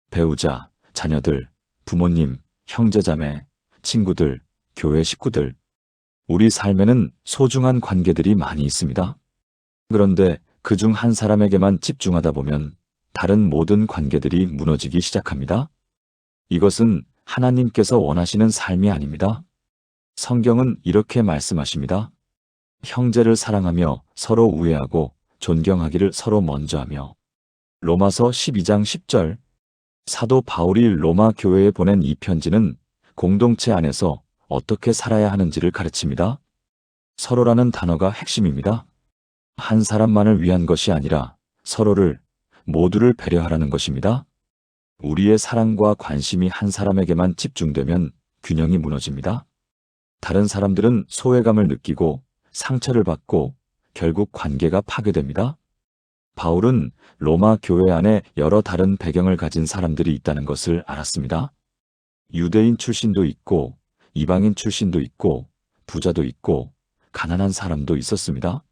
배우자, 자녀들, 부모님, 형제자매, 친구들, 교회 식구들. 우리 삶에는 소중한 관계들이 많이 있습니다. 그런데 그중 한 사람에게만 집중하다 보면 다른 모든 관계들이 무너지기 시작합니다. 이것은 하나님께서 원하시는 삶이 아닙니다. 성경은 이렇게 말씀하십니다. 형제를 사랑하며 서로 우애하고 존경하기를 서로 먼저 하며. 로마서 12장 10절. 사도 바울이 로마 교회에 보낸 이 편지는 공동체 안에서 어떻게 살아야 하는지를 가르칩니다. 서로라는 단어가 핵심입니다. 한 사람만을 위한 것이 아니라 서로를, 모두를 배려하라는 것입니다. 우리의 사랑과 관심이 한 사람에게만 집중되면 균형이 무너집니다. 다른 사람들은 소외감을 느끼고 상처를 받고 결국 관계가 파괴됩니다. 바울은 로마 교회 안에 여러 다른 배경을 가진 사람들이 있다는 것을 알았습니다. 유대인 출신도 있고 이방인 출신도 있고 부자도 있고 가난한 사람도 있었습니다.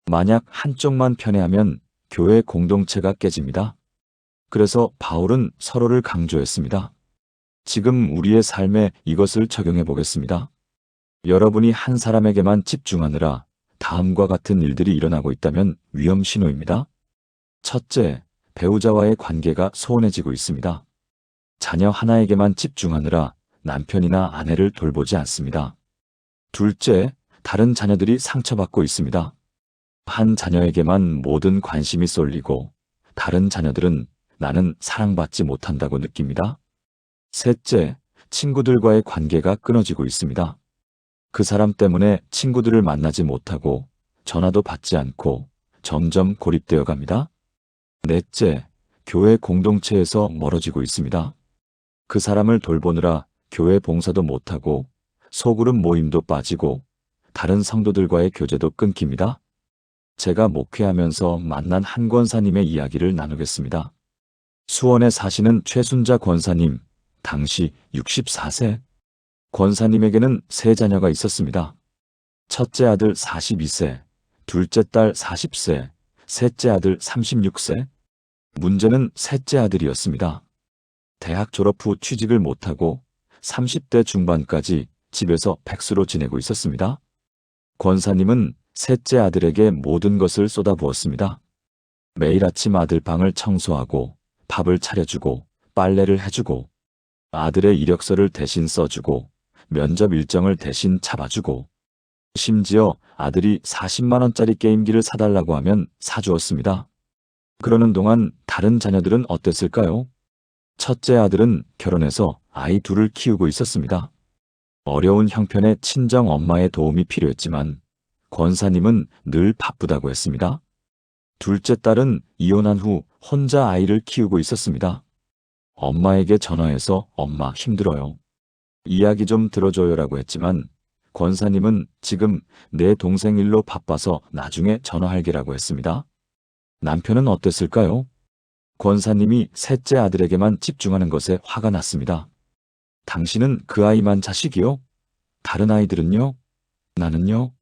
만약 한쪽만 편애하면 교회 공동체가 깨집니다. 그래서 바울은 서로를 강조했습니다. 지금 우리의 삶에 이것을 적용해 보겠습니다. 여러분이 한 사람에게만 집중하느라 다음과 같은 일들이 일어나고 있다면 위험 신호입니다. 첫째, 배우자와의 관계가 소원해지고 있습니다. 자녀 하나에게만 집중하느라 남편이나 아내를 돌보지 않습니다. 둘째, 다른 자녀들이 상처받고 있습니다. 한 자녀에게만 모든 관심이 쏠리고 다른 자녀들은 나는 사랑받지 못한다고 느낍니다. 셋째, 친구들과의 관계가 끊어지고 있습니다. 그 사람 때문에 친구들을 만나지 못하고 전화도 받지 않고 점점 고립되어 갑니다. 넷째, 교회 공동체에서 멀어지고 있습니다. 그 사람을 돌보느라 교회 봉사도 못하고 소그룹 모임도 빠지고 다른 성도들과의 교제도 끊깁니다. 제가 목회하면서 만난 한 권사님의 이야기를 나누겠습니다. 수원에 사시는 최순자 권사님, 당시 64세. 권사님에게는 세 자녀가 있었습니다. 첫째 아들 42세, 둘째 딸 40세, 셋째 아들 36세. 문제는 셋째 아들이었습니다. 대학 졸업 후 취직을 못하고 30대 중반까지 집에서 백수로 지내고 있었습니다. 권사님은 셋째 아들에게 모든 것을 쏟아부었습니다. 매일 아침 아들 방을 청소하고 밥을 차려주고 빨래를 해주고 아들의 이력서를 대신 써주고 면접 일정을 대신 잡아주고 심지어 아들이 40만 원짜리 게임기를 사달라고 하면 사주었습니다. 그러는 동안 다른 자녀들은 어땠을까요? 첫째 아들은 결혼해서 아이 둘을 키우고 있었습니다. 어려운 형편의 친정 엄마의 도움이 필요했지만 권사님은 늘 바쁘다고 했습니다. 둘째 딸은 이혼한 후 혼자 아이를 키우고 있었습니다. 엄마에게 전화해서 엄마 힘들어요. 이야기 좀 들어줘요라고 했지만 권사님은 지금 내 동생 일로 바빠서 나중에 전화할게라고 했습니다. 남편은 어땠을까요? 권사님이 셋째 아들에게만 집중하는 것에 화가 났습니다. 당신은 그 아이만 자식이요? 다른 아이들은요? 나는요?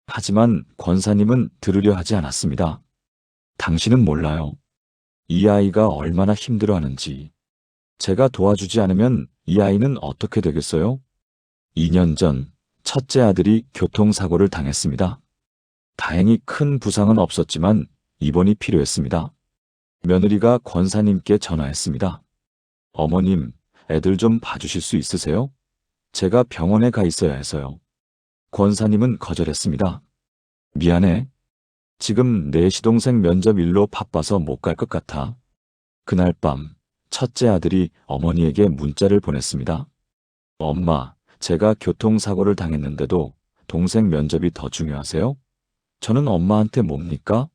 하지만 권사님은 들으려 하지 않았습니다. 당신은 몰라요. 이 아이가 얼마나 힘들어하는지. 제가 도와주지 않으면 이 아이는 어떻게 되겠어요? 2년 전 첫째 아들이 교통사고를 당했습니다. 다행히 큰 부상은 없었지만 입원이 필요했습니다. 며느리가 권사님께 전화했습니다. 어머님, 애들 좀 봐주실 수 있으세요? 제가 병원에 가 있어야 해서요. 권사님은 거절했습니다. 미안해. 지금 내 시동생 면접 일로 바빠서 못 갈 것 같아. 그날 밤 첫째 아들이 어머니에게 문자를 보냈습니다. 엄마, 제가 교통사고를 당했는데도 동생 면접이 더 중요하세요? 저는 엄마한테 뭡니까?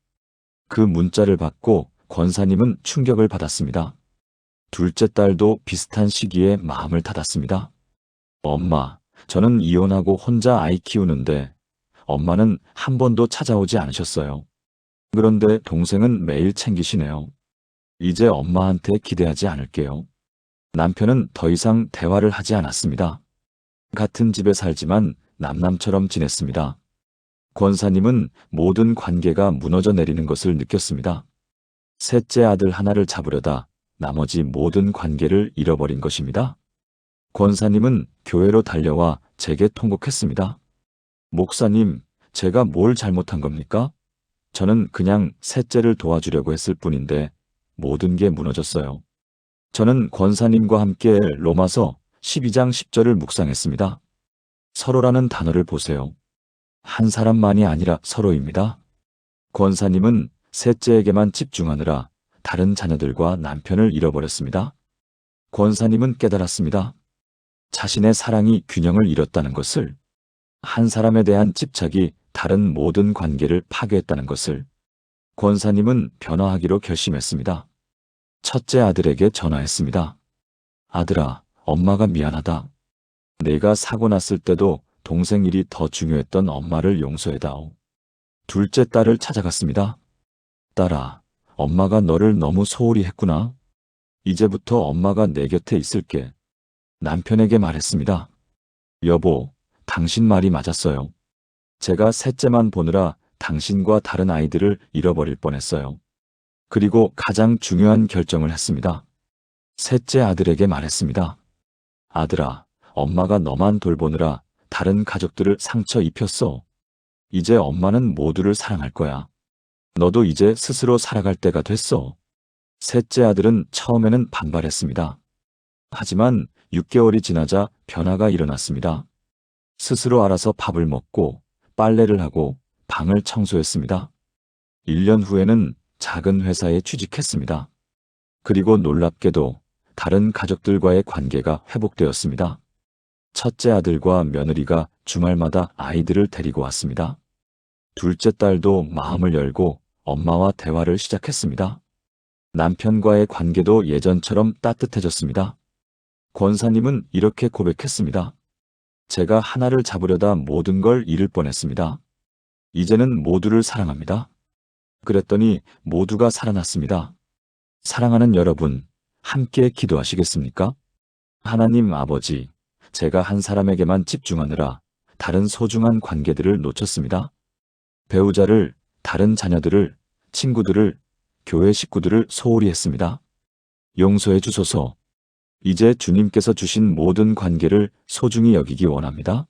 그 문자를 받고 권사님은 충격을 받았습니다. 둘째 딸도 비슷한 시기에 마음을 닫았습니다. 엄마, 저는 이혼하고 혼자 아이 키우는데 엄마는 한 번도 찾아오지 않으셨어요. 그런데 동생은 매일 챙기시네요. 이제 엄마한테 기대하지 않을게요. 남편은 더 이상 대화를 하지 않았습니다. 같은 집에 살지만 남남처럼 지냈습니다. 권사님은 모든 관계가 무너져 내리는 것을 느꼈습니다. 셋째 아들 하나를 잡으려다 나머지 모든 관계를 잃어버린 것입니다. 권사님은 교회로 달려와 제게 통곡했습니다. 목사님, 제가 뭘 잘못한 겁니까? 저는 그냥 셋째를 도와주려고 했을 뿐인데 모든 게 무너졌어요. 저는 권사님과 함께 로마서 12장 10절을 묵상했습니다. 서로라는 단어를 보세요. 한 사람만이 아니라 서로입니다. 권사님은 셋째에게만 집중하느라 다른 자녀들과 남편을 잃어버렸습니다. 권사님은 깨달았습니다. 자신의 사랑이 균형을 잃었다는 것을, 한 사람에 대한 집착이 다른 모든 관계를 파괴했다는 것을. 권사님은 변화하기로 결심했습니다. 첫째 아들에게 전화했습니다. 아들아, 엄마가 미안하다. 내가 사고 났을 때도 동생 일이 더 중요했던 엄마를 용서해다오. 둘째 딸을 찾아갔습니다. 딸아, 엄마가 너를 너무 소홀히 했구나. 이제부터 엄마가 내 곁에 있을게. 남편에게 말했습니다. 여보, 당신 말이 맞았어요. 제가 셋째만 보느라 당신과 다른 아이들을 잃어버릴 뻔했어요. 그리고 가장 중요한 결정을 했습니다. 셋째 아들에게 말했습니다. 아들아, 엄마가 너만 돌보느라 다른 가족들을 상처 입혔어. 이제 엄마는 모두를 사랑할 거야. 너도 이제 스스로 살아갈 때가 됐어. 셋째 아들은 처음에는 반발했습니다. 하지만 6개월이 지나자 변화가 일어났습니다. 스스로 알아서 밥을 먹고 빨래를 하고 방을 청소했습니다. 1년 후에는 작은 회사에 취직했습니다. 그리고 놀랍게도 다른 가족들과의 관계가 회복되었습니다. 첫째 아들과 며느리가 주말마다 아이들을 데리고 왔습니다. 둘째 딸도 마음을 열고 엄마와 대화를 시작했습니다. 남편과의 관계도 예전처럼 따뜻해졌습니다. 권사님은 이렇게 고백했습니다. 제가 하나를 잡으려다 모든 걸 잃을 뻔했습니다. 이제는 모두를 사랑합니다. 그랬더니 모두가 살아났습니다. 사랑하는 여러분, 함께 기도하시겠습니까? 하나님 아버지, 제가 한 사람에게만 집중하느라 다른 소중한 관계들을 놓쳤습니다. 배우자를, 다른 자녀들을, 친구들을, 교회 식구들을 소홀히 했습니다. 용서해 주소서. 이제 주님께서 주신 모든 관계를 소중히 여기기 원합니다.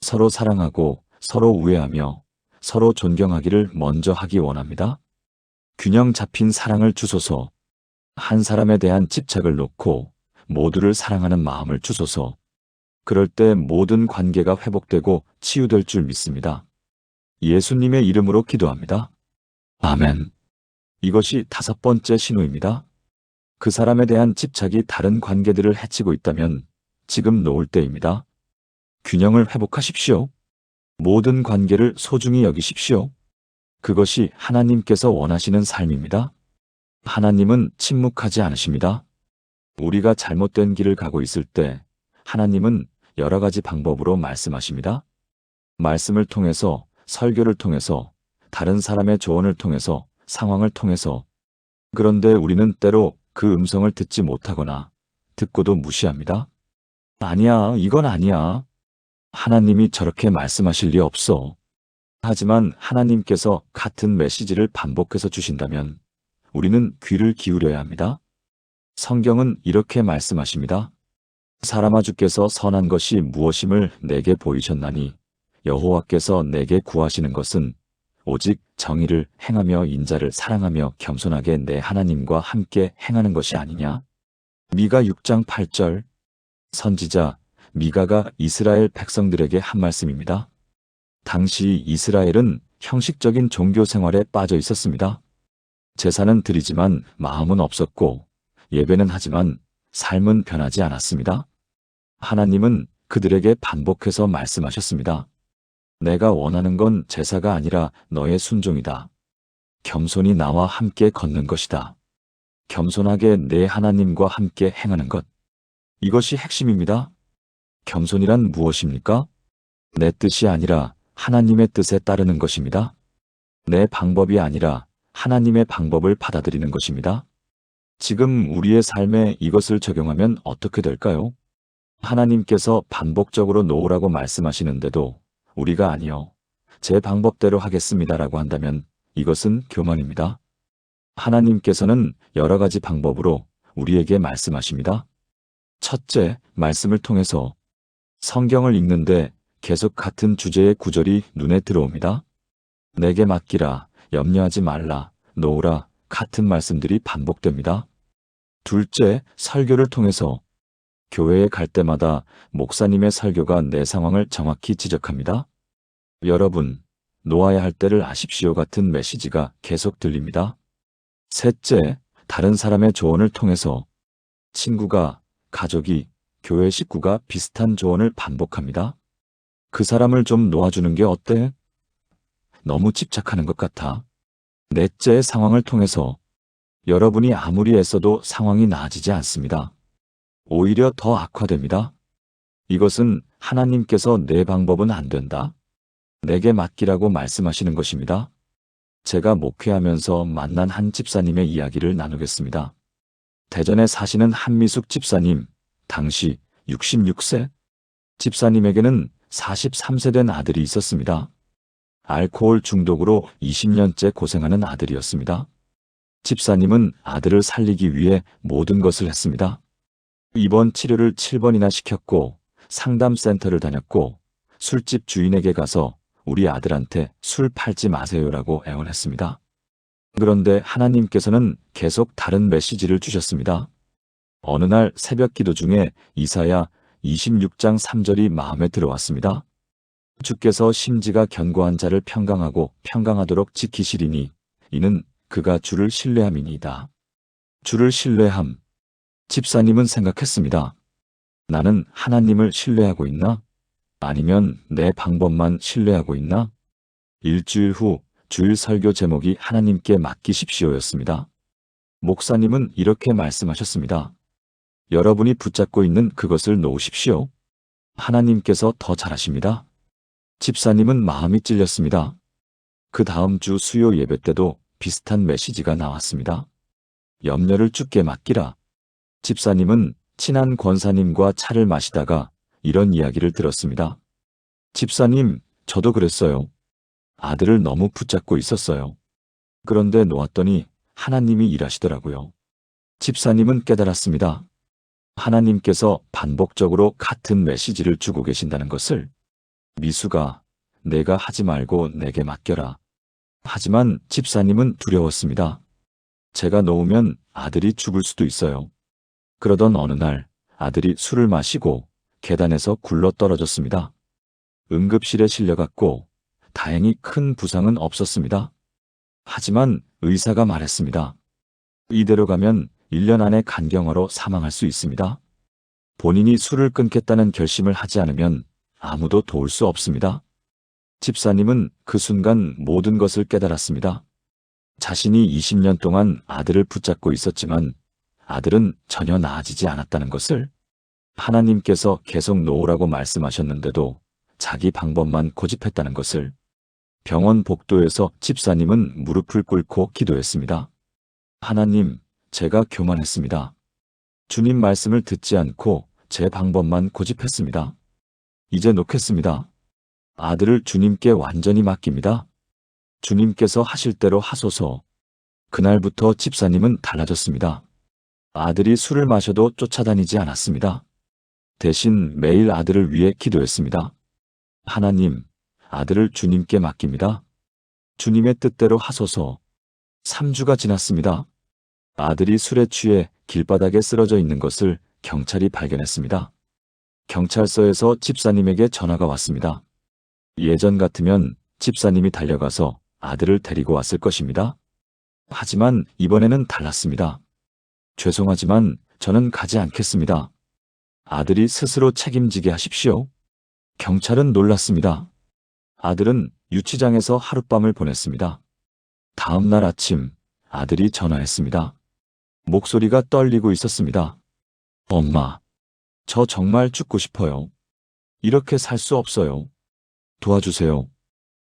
서로 사랑하고 서로 우애하며 서로 존경하기를 먼저 하기 원합니다. 균형 잡힌 사랑을 주소서. 한 사람에 대한 집착을 놓고 모두를 사랑하는 마음을 주소서. 그럴 때 모든 관계가 회복되고 치유될 줄 믿습니다. 예수님의 이름으로 기도합니다. 아멘. 이것이 5번째 신호입니다. 그 사람에 대한 집착이 다른 관계들을 해치고 있다면 지금 놓을 때입니다. 균형을 회복하십시오. 모든 관계를 소중히 여기십시오. 그것이 하나님께서 원하시는 삶입니다. 하나님은 침묵하지 않으십니다. 우리가 잘못된 길을 가고 있을 때 하나님은 여러 가지 방법으로 말씀하십니다. 말씀을 통해서, 설교를 통해서, 다른 사람의 조언을 통해서, 상황을 통해서. 그런데 우리는 때로 그 음성을 듣지 못하거나 듣고도 무시합니다. 아니야, 이건 아니야. 하나님이 저렇게 말씀하실 리 없어. 하지만 하나님께서 같은 메시지를 반복해서 주신다면 우리는 귀를 기울여야 합니다. 성경은 이렇게 말씀하십니다. 사람아, 주께서 선한 것이 무엇임을 내게 보이셨나니 여호와께서 내게 구하시는 것은 오직 정의를 행하며 인자를 사랑하며 겸손하게 내 하나님과 함께 행하는 것이 아니냐. 미가 6장 8절. 선지자 미가가 이스라엘 백성들에게 한 말씀입니다. 당시 이스라엘은 형식적인 종교 생활에 빠져 있었습니다. 제사는 드리지만 마음은 없었고 예배는 하지만 삶은 변하지 않았습니다. 하나님은 그들에게 반복해서 말씀하셨습니다. 내가 원하는 건 제사가 아니라 너의 순종이다. 겸손히 나와 함께 걷는 것이다. 겸손하게 내 하나님과 함께 행하는 것. 이것이 핵심입니다. 겸손이란 무엇입니까? 내 뜻이 아니라 하나님의 뜻에 따르는 것입니다. 내 방법이 아니라 하나님의 방법을 받아들이는 것입니다. 지금 우리의 삶에 이것을 적용하면 어떻게 될까요? 하나님께서 반복적으로 놓으라고 말씀하시는데도 우리가 아니요, 제 방법대로 하겠습니다라고 한다면 이것은 교만입니다. 하나님께서는 여러 가지 방법으로 우리에게 말씀하십니다. 첫째, 말씀을 통해서. 성경을 읽는데 계속 같은 주제의 구절이 눈에 들어옵니다. 내게 맡기라, 염려하지 말라, 놓으라 같은 말씀들이 반복됩니다. 둘째, 설교를 통해서. 교회에 갈 때마다 목사님의 설교가 내 상황을 정확히 지적합니다. 여러분, 놓아야 할 때를 아십시오 같은 메시지가 계속 들립니다. 셋째, 다른 사람의 조언을 통해서. 친구가, 가족이, 교회 식구가 비슷한 조언을 반복합니다. 그 사람을 좀 놓아주는 게 어때? 너무 집착하는 것 같아. 넷째, 상황을 통해서. 여러분이 아무리 애써도 상황이 나아지지 않습니다. 오히려 더 악화됩니다. 이것은 하나님께서 내 방법은 안 된다. 내게 맡기라고 말씀하시는 것입니다. 제가 목회하면서 만난 한 집사님의 이야기를 나누겠습니다. 대전에 사시는 한미숙 집사님, 당시 66세. 집사님에게는 43세 된 아들이 있었습니다. 알코올 중독으로 20년째 고생하는 아들이었습니다. 집사님은 아들을 살리기 위해 모든 것을 했습니다. 입원 치료를 7번이나 시켰고 상담센터를 다녔고 술집 주인에게 가서 우리 아들한테 술 팔지 마세요라고 애원했습니다. 그런데 하나님께서는 계속 다른 메시지를 주셨습니다. 어느 날 새벽 기도 중에 이사야 26장 3절이 마음에 들어왔습니다. 주께서 심지가 견고한 자를 평강하고 평강하도록 지키시리니 이는 그가 주를 신뢰함이니이다. 주를 신뢰함. 집사님은 생각했습니다. 나는 하나님을 신뢰하고 있나? 아니면 내 방법만 신뢰하고 있나? 일주일 후 주일 설교 제목이 하나님께 맡기십시오였습니다. 목사님은 이렇게 말씀하셨습니다. 여러분이 붙잡고 있는 그것을 놓으십시오. 하나님께서 더 잘하십니다. 집사님은 마음이 찔렸습니다. 그 다음 주 수요 예배 때도 비슷한 메시지가 나왔습니다. 염려를 주께 맡기라. 집사님은 친한 권사님과 차를 마시다가 이런 이야기를 들었습니다. 집사님, 저도 그랬어요. 아들을 너무 붙잡고 있었어요. 그런데 놓았더니 하나님이 일하시더라고요. 집사님은 깨달았습니다. 하나님께서 반복적으로 같은 메시지를 주고 계신다는 것을. 미수가, 내가 하지 말고 내게 맡겨라. 하지만 집사님은 두려웠습니다. 제가 놓으면 아들이 죽을 수도 있어요. 그러던 어느 날 아들이 술을 마시고 계단에서 굴러 떨어졌습니다. 응급실에 실려갔고 다행히 큰 부상은 없었습니다. 하지만 의사가 말했습니다. 이대로 가면 1년 안에 간경화로 사망할 수 있습니다. 본인이 술을 끊겠다는 결심을 하지 않으면 아무도 도울 수 없습니다. 집사님은 그 순간 모든 것을 깨달았습니다. 자신이 20년 동안 아들을 붙잡고 있었지만 아들은 전혀 나아지지 않았다는 것을. 하나님께서 계속 놓으라고 말씀하셨는데도 자기 방법만 고집했다는 것을. 병원 복도에서 집사님은 무릎을 꿇고 기도했습니다. 하나님, 제가 교만했습니다. 주님 말씀을 듣지 않고 제 방법만 고집했습니다. 이제 놓겠습니다. 아들을 주님께 완전히 맡깁니다. 주님께서 하실 대로 하소서. 그날부터 집사님은 달라졌습니다. 아들이 술을 마셔도 쫓아다니지 않았습니다. 대신 매일 아들을 위해 기도했습니다. 하나님, 아들을 주님께 맡깁니다. 주님의 뜻대로 하소서. 3주가 지났습니다. 아들이 술에 취해 길바닥에 쓰러져 있는 것을 경찰이 발견했습니다. 경찰서에서 집사님에게 전화가 왔습니다. 예전 같으면 집사님이 달려가서 아들을 데리고 왔을 것입니다. 하지만 이번에는 달랐습니다. 죄송하지만 저는 가지 않겠습니다. 아들이 스스로 책임지게 하십시오. 경찰은 놀랐습니다. 아들은 유치장에서 하룻밤을 보냈습니다. 다음 날 아침 아들이 전화했습니다. 목소리가 떨리고 있었습니다. 엄마, 저 정말 죽고 싶어요. 이렇게 살 수 없어요. 도와주세요.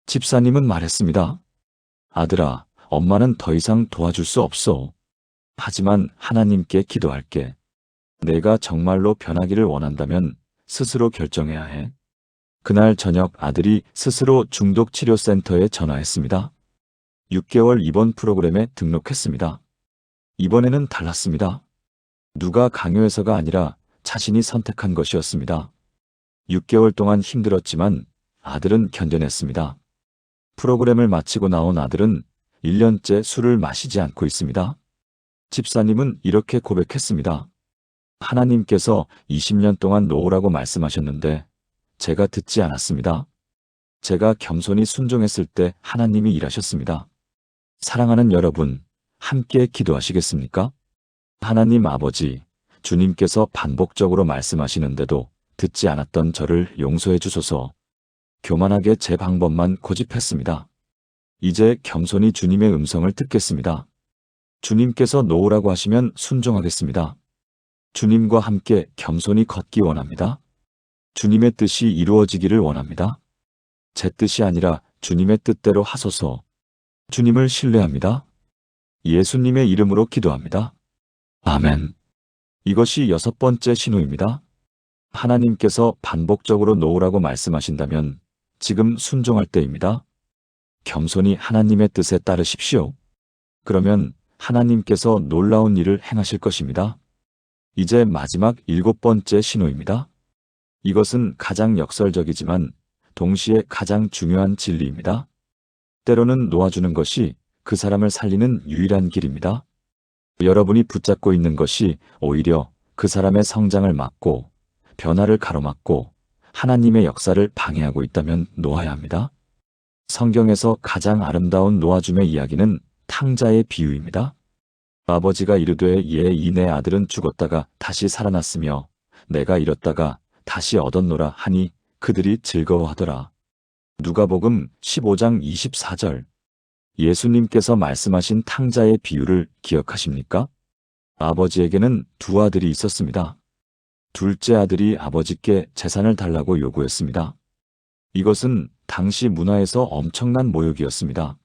집사님은 말했습니다. 아들아, 엄마는 더 이상 도와줄 수 없어. 하지만 하나님께 기도할게. 내가 정말로 변하기를 원한다면 스스로 결정해야 해. 그날 저녁 아들이 스스로 중독치료센터에 전화했습니다. 6개월 입원 프로그램에 등록했습니다. 이번에는 달랐습니다. 누가 강요해서가 아니라 자신이 선택한 것이었습니다. 6개월 동안 힘들었지만 아들은 견뎌냈습니다. 프로그램을 마치고 나온 아들은 1년째 술을 마시지 않고 있습니다. 집사님은 이렇게 고백했습니다. 하나님께서 20년 동안 놓으라고 말씀하셨는데 제가 듣지 않았습니다. 제가 겸손히 순종했을 때 하나님이 일하셨습니다. 사랑하는 여러분, 함께 기도하시겠습니까? 하나님 아버지, 주님께서 반복적으로 말씀하시는데도 듣지 않았던 저를 용서해 주소서. 교만하게 제 방법만 고집했습니다. 이제 겸손히 주님의 음성을 듣겠습니다. 주님께서 놓으라고 하시면 순종하겠습니다. 주님과 함께 겸손히 걷기 원합니다. 주님의 뜻이 이루어지기를 원합니다. 제 뜻이 아니라 주님의 뜻대로 하소서. 주님을 신뢰합니다. 예수님의 이름으로 기도합니다. 아멘. 이것이 6번째 신호입니다. 하나님께서 반복적으로 놓으라고 말씀하신다면 지금 순종할 때입니다. 겸손히 하나님의 뜻에 따르십시오. 그러면 하나님께서 놀라운 일을 행하실 것입니다. 이제 마지막 7번째 신호입니다. 이것은 가장 역설적이지만 동시에 가장 중요한 진리입니다. 때로는 놓아주는 것이 그 사람을 살리는 유일한 길입니다. 여러분이 붙잡고 있는 것이 오히려 그 사람의 성장을 막고 변화를 가로막고 하나님의 역사를 방해하고 있다면 놓아야 합니다. 성경에서 가장 아름다운 놓아줌의 이야기는 탕자의 비유입니다. 아버지가 이르되 내 아들은 죽었다가 다시 살아났으며 내가 잃었다가 다시 얻었노라 하니 그들이 즐거워하더라. 누가복음 15장 24절. 예수님께서 말씀하신 탕자의 비유를 기억하십니까? 아버지에게는 두 아들이 있었습니다. 둘째 아들이 아버지께 재산을 달라고 요구했습니다. 이것은 당시 문화에서 엄청난 모욕이었습니다.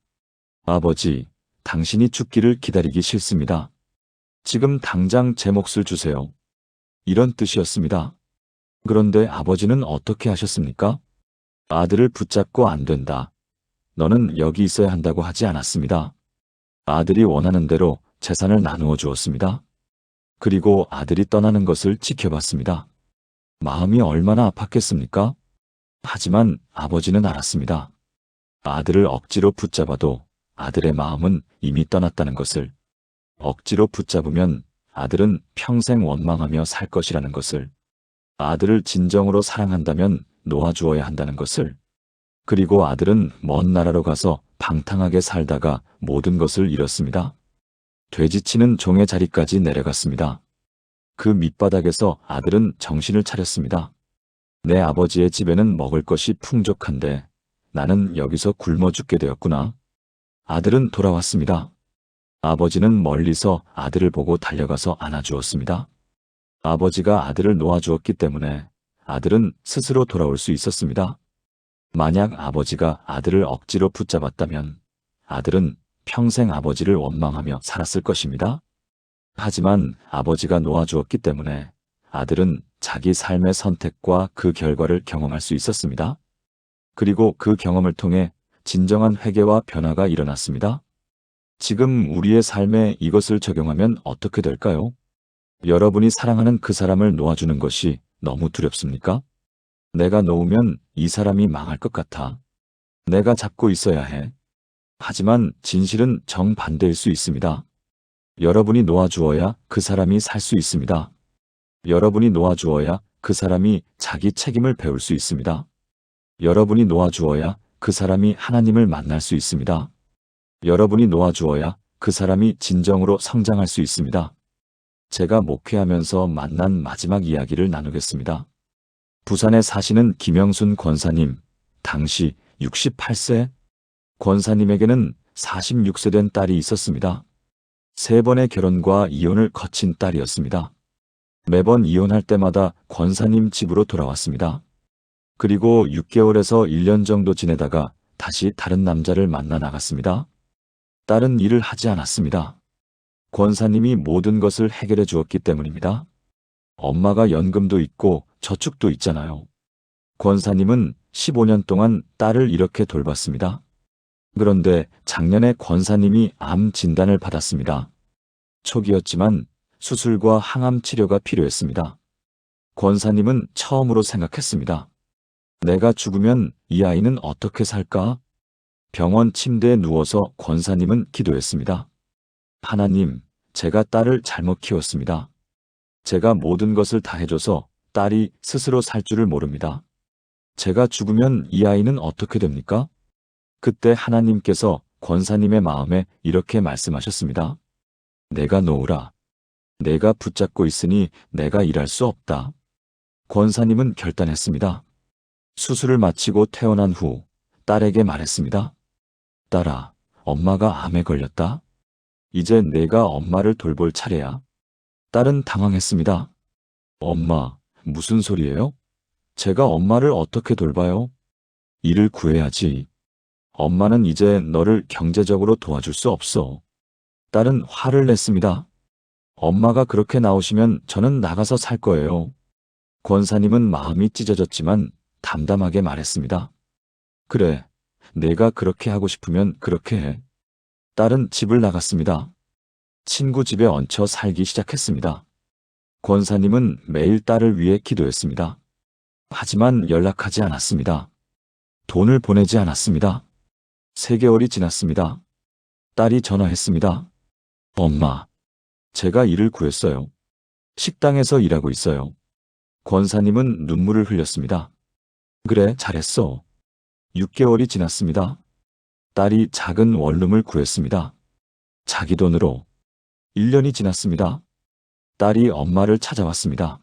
아버지, 당신이 죽기를 기다리기 싫습니다. 지금 당장 제 몫을 주세요. 이런 뜻이었습니다. 그런데 아버지는 어떻게 하셨습니까? 아들을 붙잡고 안 된다. 너는 여기 있어야 한다고 하지 않았습니다. 아들이 원하는 대로 재산을 나누어 주었습니다. 그리고 아들이 떠나는 것을 지켜봤습니다. 마음이 얼마나 아팠겠습니까? 하지만 아버지는 알았습니다. 아들을 억지로 붙잡아도 아들의 마음은 이미 떠났다는 것을, 억지로 붙잡으면 아들은 평생 원망하며 살 것이라는 것을, 아들을 진정으로 사랑한다면 놓아주어야 한다는 것을, 그리고 아들은 먼 나라로 가서 방탕하게 살다가 모든 것을 잃었습니다. 돼지치는 종의 자리까지 내려갔습니다. 그 밑바닥에서 아들은 정신을 차렸습니다. 내 아버지의 집에는 먹을 것이 풍족한데 나는 여기서 굶어 죽게 되었구나. 아들은 돌아왔습니다. 아버지는 멀리서 아들을 보고 달려가서 안아주었습니다. 아버지가 아들을 놓아주었기 때문에 아들은 스스로 돌아올 수 있었습니다. 만약 아버지가 아들을 억지로 붙잡았다면 아들은 평생 아버지를 원망하며 살았을 것입니다. 하지만 아버지가 놓아주었기 때문에 아들은 자기 삶의 선택과 그 결과를 경험할 수 있었습니다. 그리고 그 경험을 통해 진정한 회개와 변화가 일어났습니다. 지금 우리의 삶에 이것을 적용하면 어떻게 될까요? 여러분이 사랑하는 그 사람을 놓아주는 것이 너무 두렵습니까? 내가 놓으면 이 사람이 망할 것 같아. 내가 잡고 있어야 해. 하지만 진실은 정반대일 수 있습니다. 여러분이 놓아주어야 그 사람이 살 수 있습니다. 여러분이 놓아주어야 그 사람이 자기 책임을 배울 수 있습니다. 여러분이 놓아주어야 그 사람이 하나님을 만날 수 있습니다. 여러분이 놓아주어야 그 사람이 진정으로 성장할 수 있습니다. 제가 목회하면서 만난 마지막 이야기를 나누겠습니다. 부산에 사시는 김영순 권사님, 당시 68세? 권사님에게는 46세 된 딸이 있었습니다. 3번의 결혼과 이혼을 거친 딸이었습니다. 매번 이혼할 때마다 권사님 집으로 돌아왔습니다. 그리고 6개월에서 1년 정도 지내다가 다시 다른 남자를 만나 나갔습니다. 딸은 일을 하지 않았습니다. 권사님이 모든 것을 해결해 주었기 때문입니다. 엄마가 연금도 있고 저축도 있잖아요. 권사님은 15년 동안 딸을 이렇게 돌봤습니다. 그런데 작년에 권사님이 암 진단을 받았습니다. 초기였지만 수술과 항암 치료가 필요했습니다. 권사님은 처음으로 생각했습니다. 내가 죽으면 이 아이는 어떻게 살까? 병원 침대에 누워서 권사님은 기도했습니다. 하나님, 제가 딸을 잘못 키웠습니다. 제가 모든 것을 다 해줘서 딸이 스스로 살 줄을 모릅니다. 제가 죽으면 이 아이는 어떻게 됩니까? 그때 하나님께서 권사님의 마음에 이렇게 말씀하셨습니다. 내가 놓으라. 내가 붙잡고 있으니 내가 일할 수 없다. 권사님은 결단했습니다. 수술을 마치고 퇴원한 후 딸에게 말했습니다. 딸아, 엄마가 암에 걸렸다. 이제 내가 엄마를 돌볼 차례야. 딸은 당황했습니다. 엄마, 무슨 소리예요? 제가 엄마를 어떻게 돌봐요? 일을 구해야지. 엄마는 이제 너를 경제적으로 도와줄 수 없어. 딸은 화를 냈습니다. 엄마가 그렇게 나오시면 저는 나가서 살 거예요. 권사님은 마음이 찢어졌지만 담담하게 말했습니다. 그래, 내가 그렇게 하고 싶으면 그렇게 해. 딸은 집을 나갔습니다. 친구 집에 얹혀 살기 시작했습니다. 권사님은 매일 딸을 위해 기도했습니다. 하지만 연락하지 않았습니다. 돈을 보내지 않았습니다. 3개월이 지났습니다. 딸이 전화했습니다. 엄마, 제가 일을 구했어요. 식당에서 일하고 있어요. 권사님은 눈물을 흘렸습니다. 그래, 잘했어. 6개월이 지났습니다. 딸이 작은 원룸을 구했습니다. 자기 돈으로. 1년이 지났습니다. 딸이 엄마를 찾아왔습니다.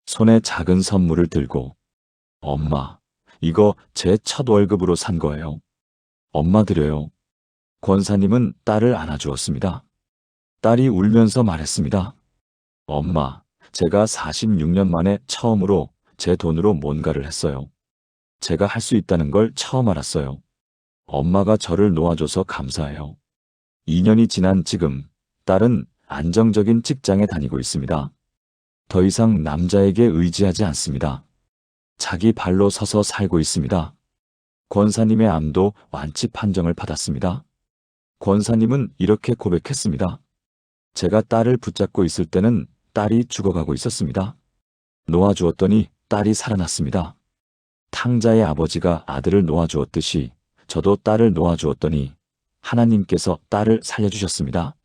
손에 작은 선물을 들고, 엄마, 이거 제 첫 월급으로 산 거예요. 엄마 드려요. 권사님은 딸을 안아주었습니다. 딸이 울면서 말했습니다. 엄마, 제가 46년 만에 처음으로 제 돈으로 뭔가를 했어요. 제가 할 수 있다는 걸 처음 알았어요. 엄마가 저를 놓아줘서 감사해요. 2년이 지난 지금 딸은 안정적인 직장에 다니고 있습니다. 더 이상 남자에게 의지하지 않습니다. 자기 발로 서서 살고 있습니다. 권사님의 암도 완치 판정을 받았습니다. 권사님은 이렇게 고백했습니다. 제가 딸을 붙잡고 있을 때는 딸이 죽어가고 있었습니다. 놓아주었더니 딸이 살아났습니다. 탕자의 아버지가 아들을 놓아주었듯이 저도 딸을 놓아주었더니 하나님께서 딸을 살려주셨습니다.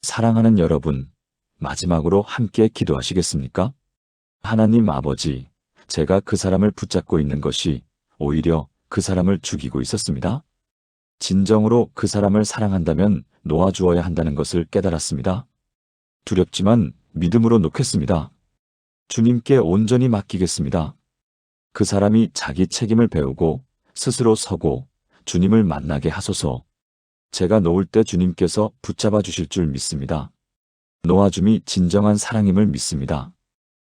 사랑하는 여러분, 마지막으로 함께 기도하시겠습니까? 하나님 아버지, 제가 그 사람을 붙잡고 있는 것이 오히려 그 사람을 죽이고 있었습니다. 진정으로 그 사람을 사랑한다면 놓아주어야 한다는 것을 깨달았습니다. 두렵지만 믿음으로 놓겠습니다. 주님께 온전히 맡기겠습니다. 그 사람이 자기 책임을 배우고 스스로 서고 주님을 만나게 하소서. 제가 놓을 때 주님께서 붙잡아 주실 줄 믿습니다. 놓아줌이 진정한 사랑임을 믿습니다.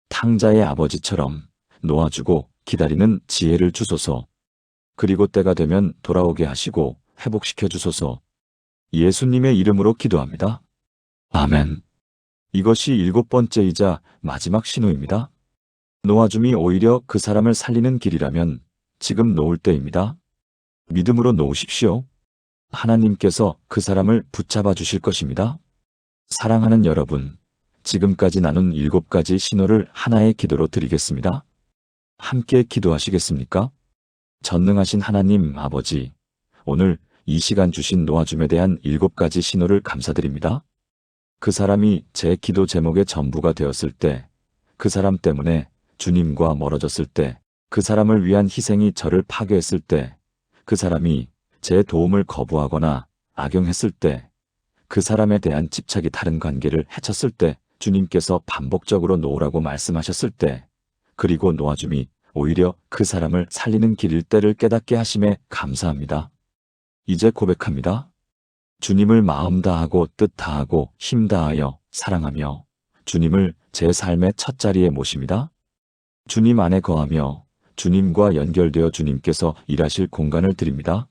탕자의 아버지처럼 놓아주고 기다리는 지혜를 주소서. 그리고 때가 되면 돌아오게 하시고 회복시켜 주소서. 예수님의 이름으로 기도합니다. 아멘. 이것이 7번째이자 마지막 신호입니다. 놓아줌이 오히려 그 사람을 살리는 길이라면 지금 놓을 때입니다. 믿음으로 놓으십시오. 하나님께서 그 사람을 붙잡아 주실 것입니다. 사랑하는 여러분, 지금까지 나눈 7가지 신호를 하나의 기도로 드리겠습니다. 함께 기도하시겠습니까? 전능하신 하나님 아버지, 오늘 이 시간 주신 놓아줌에 대한 7가지 신호를 감사드립니다. 그 사람이 제 기도 제목의 전부가 되었을 때, 그 사람 때문에 주님과 멀어졌을 때, 그 사람을 위한 희생이 저를 파괴했을 때, 그 사람이 제 도움을 거부하거나 악용했을 때, 그 사람에 대한 집착이 다른 관계를 해쳤을 때, 주님께서 반복적으로 놓으라고 말씀하셨을 때, 그리고 놓아줌이 오히려 그 사람을 살리는 길일 때를 깨닫게 하심에 감사합니다. 이제 고백합니다. 주님을 마음 다하고 뜻 다하고 힘 다하여 사랑하며 주님을 제 삶의 첫 자리에 모십니다. 주님 안에 거하며 주님과 연결되어 주님께서 일하실 공간을 드립니다.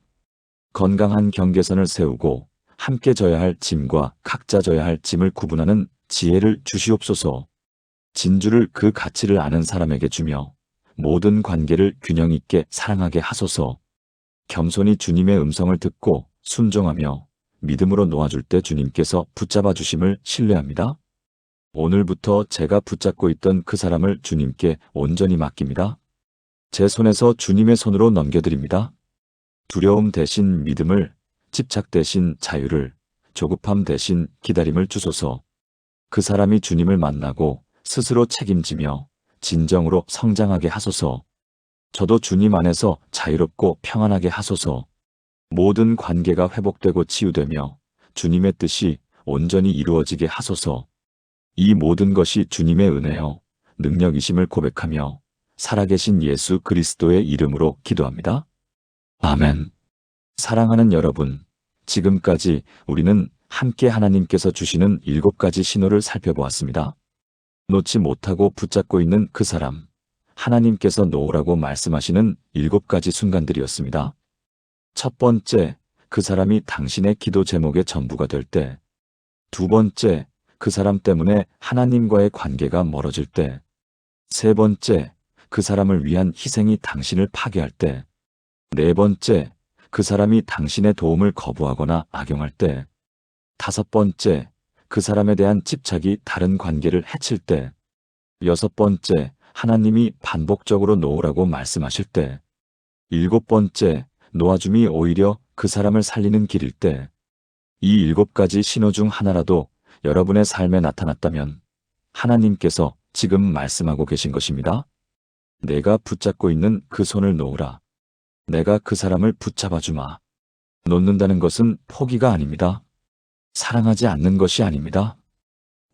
건강한 경계선을 세우고 함께 져야 할 짐과 각자 져야 할 짐을 구분하는 지혜를 주시옵소서. 진주를 그 가치를 아는 사람에게 주며 모든 관계를 균형 있게 사랑하게 하소서. 겸손히 주님의 음성을 듣고 순종하며 믿음으로 놓아줄 때 주님께서 붙잡아 주심을 신뢰합니다. 오늘부터 제가 붙잡고 있던 그 사람을 주님께 온전히 맡깁니다. 제 손에서 주님의 손으로 넘겨드립니다. 두려움 대신 믿음을, 집착 대신 자유를, 조급함 대신 기다림을 주소서. 그 사람이 주님을 만나고 스스로 책임지며 진정으로 성장하게 하소서. 저도 주님 안에서 자유롭고 평안하게 하소서. 모든 관계가 회복되고 치유되며 주님의 뜻이 온전히 이루어지게 하소서. 이 모든 것이 주님의 은혜요, 능력이심을 고백하며 살아계신 예수 그리스도의 이름으로 기도합니다. 아멘. 사랑하는 여러분, 지금까지 우리는 함께 하나님께서 주시는 7가지 신호를 살펴보았습니다. 놓지 못하고 붙잡고 있는 그 사람, 하나님께서 놓으라고 말씀하시는 7가지 순간들이었습니다. 첫 번째, 그 사람이 당신의 기도 제목의 전부가 될 때. 두 번째, 그 사람 때문에 하나님과의 관계가 멀어질 때. 세 번째, 그 사람을 위한 희생이 당신을 파괴할 때. 네 번째, 그 사람이 당신의 도움을 거부하거나 악용할 때. 다섯 번째, 그 사람에 대한 집착이 다른 관계를 해칠 때. 여섯 번째, 하나님이 반복적으로 놓으라고 말씀하실 때. 일곱 번째, 놓아줌이 오히려 그 사람을 살리는 길일 때. 이 7가지 신호 중 하나라도 여러분의 삶에 나타났다면 하나님께서 지금 말씀하고 계신 것입니다. 내가 붙잡고 있는 그 손을 놓으라. 내가 그 사람을 붙잡아 주마. 놓는다는 것은 포기가 아닙니다. 사랑하지 않는 것이 아닙니다.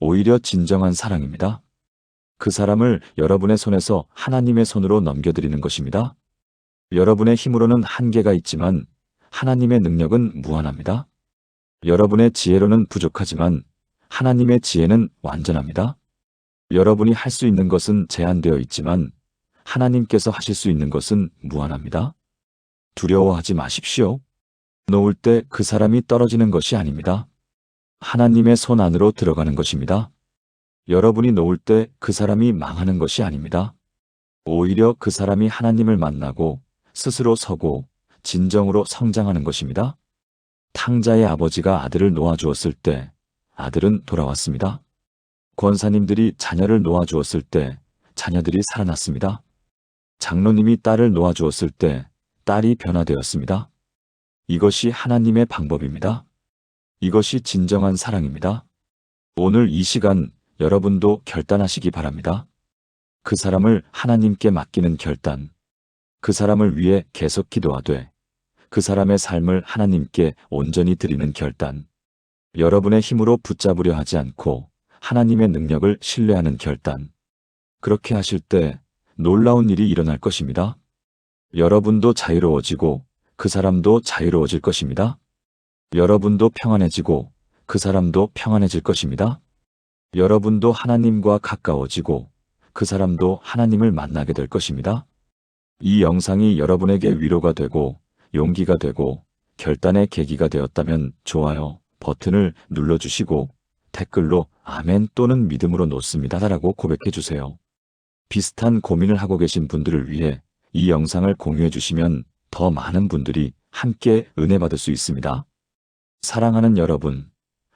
오히려 진정한 사랑입니다. 그 사람을 여러분의 손에서 하나님의 손으로 넘겨드리는 것입니다. 여러분의 힘으로는 한계가 있지만 하나님의 능력은 무한합니다. 여러분의 지혜로는 부족하지만 하나님의 지혜는 완전합니다. 여러분이 할 수 있는 것은 제한되어 있지만 하나님께서 하실 수 있는 것은 무한합니다. 두려워하지 마십시오. 놓을 때 그 사람이 떨어지는 것이 아닙니다. 하나님의 손 안으로 들어가는 것입니다. 여러분이 놓을 때 그 사람이 망하는 것이 아닙니다. 오히려 그 사람이 하나님을 만나고 스스로 서고 진정으로 성장하는 것입니다. 탕자의 아버지가 아들을 놓아주었을 때 아들은 돌아왔습니다. 권사님들이 자녀를 놓아주었을 때 자녀들이 살아났습니다. 장로님이 딸을 놓아주었을 때 딸이 변화되었습니다. 이것이 하나님의 방법입니다. 이것이 진정한 사랑입니다. 오늘 이 시간 여러분도 결단하시기 바랍니다. 그 사람을 하나님께 맡기는 결단, 그 사람을 위해 계속 기도하되 그 사람의 삶을 하나님께 온전히 드리는 결단, 여러분의 힘으로 붙잡으려 하지 않고 하나님의 능력을 신뢰하는 결단. 그렇게 하실 때 놀라운 일이 일어날 것입니다. 여러분도 자유로워지고 그 사람도 자유로워질 것입니다. 여러분도 평안해지고 그 사람도 평안해질 것입니다. 여러분도 하나님과 가까워지고 그 사람도 하나님을 만나게 될 것입니다. 이 영상이 여러분에게 위로가 되고 용기가 되고 결단의 계기가 되었다면 좋아요 버튼을 눌러주시고 댓글로 아멘 또는 믿음으로 놓습니다 라고 고백해 주세요. 비슷한 고민을 하고 계신 분들을 위해 이 영상을 공유해 주시면 더 많은 분들이 함께 은혜 받을 수 있습니다. 사랑하는 여러분,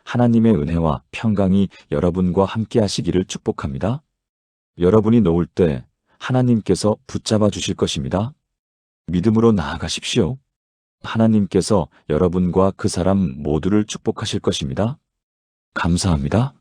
하나님의 은혜와 평강이 여러분과 함께 하시기를 축복합니다. 여러분이 놓을 때 하나님께서 붙잡아 주실 것입니다. 믿음으로 나아가십시오. 하나님께서 여러분과 그 사람 모두를 축복하실 것입니다. 감사합니다.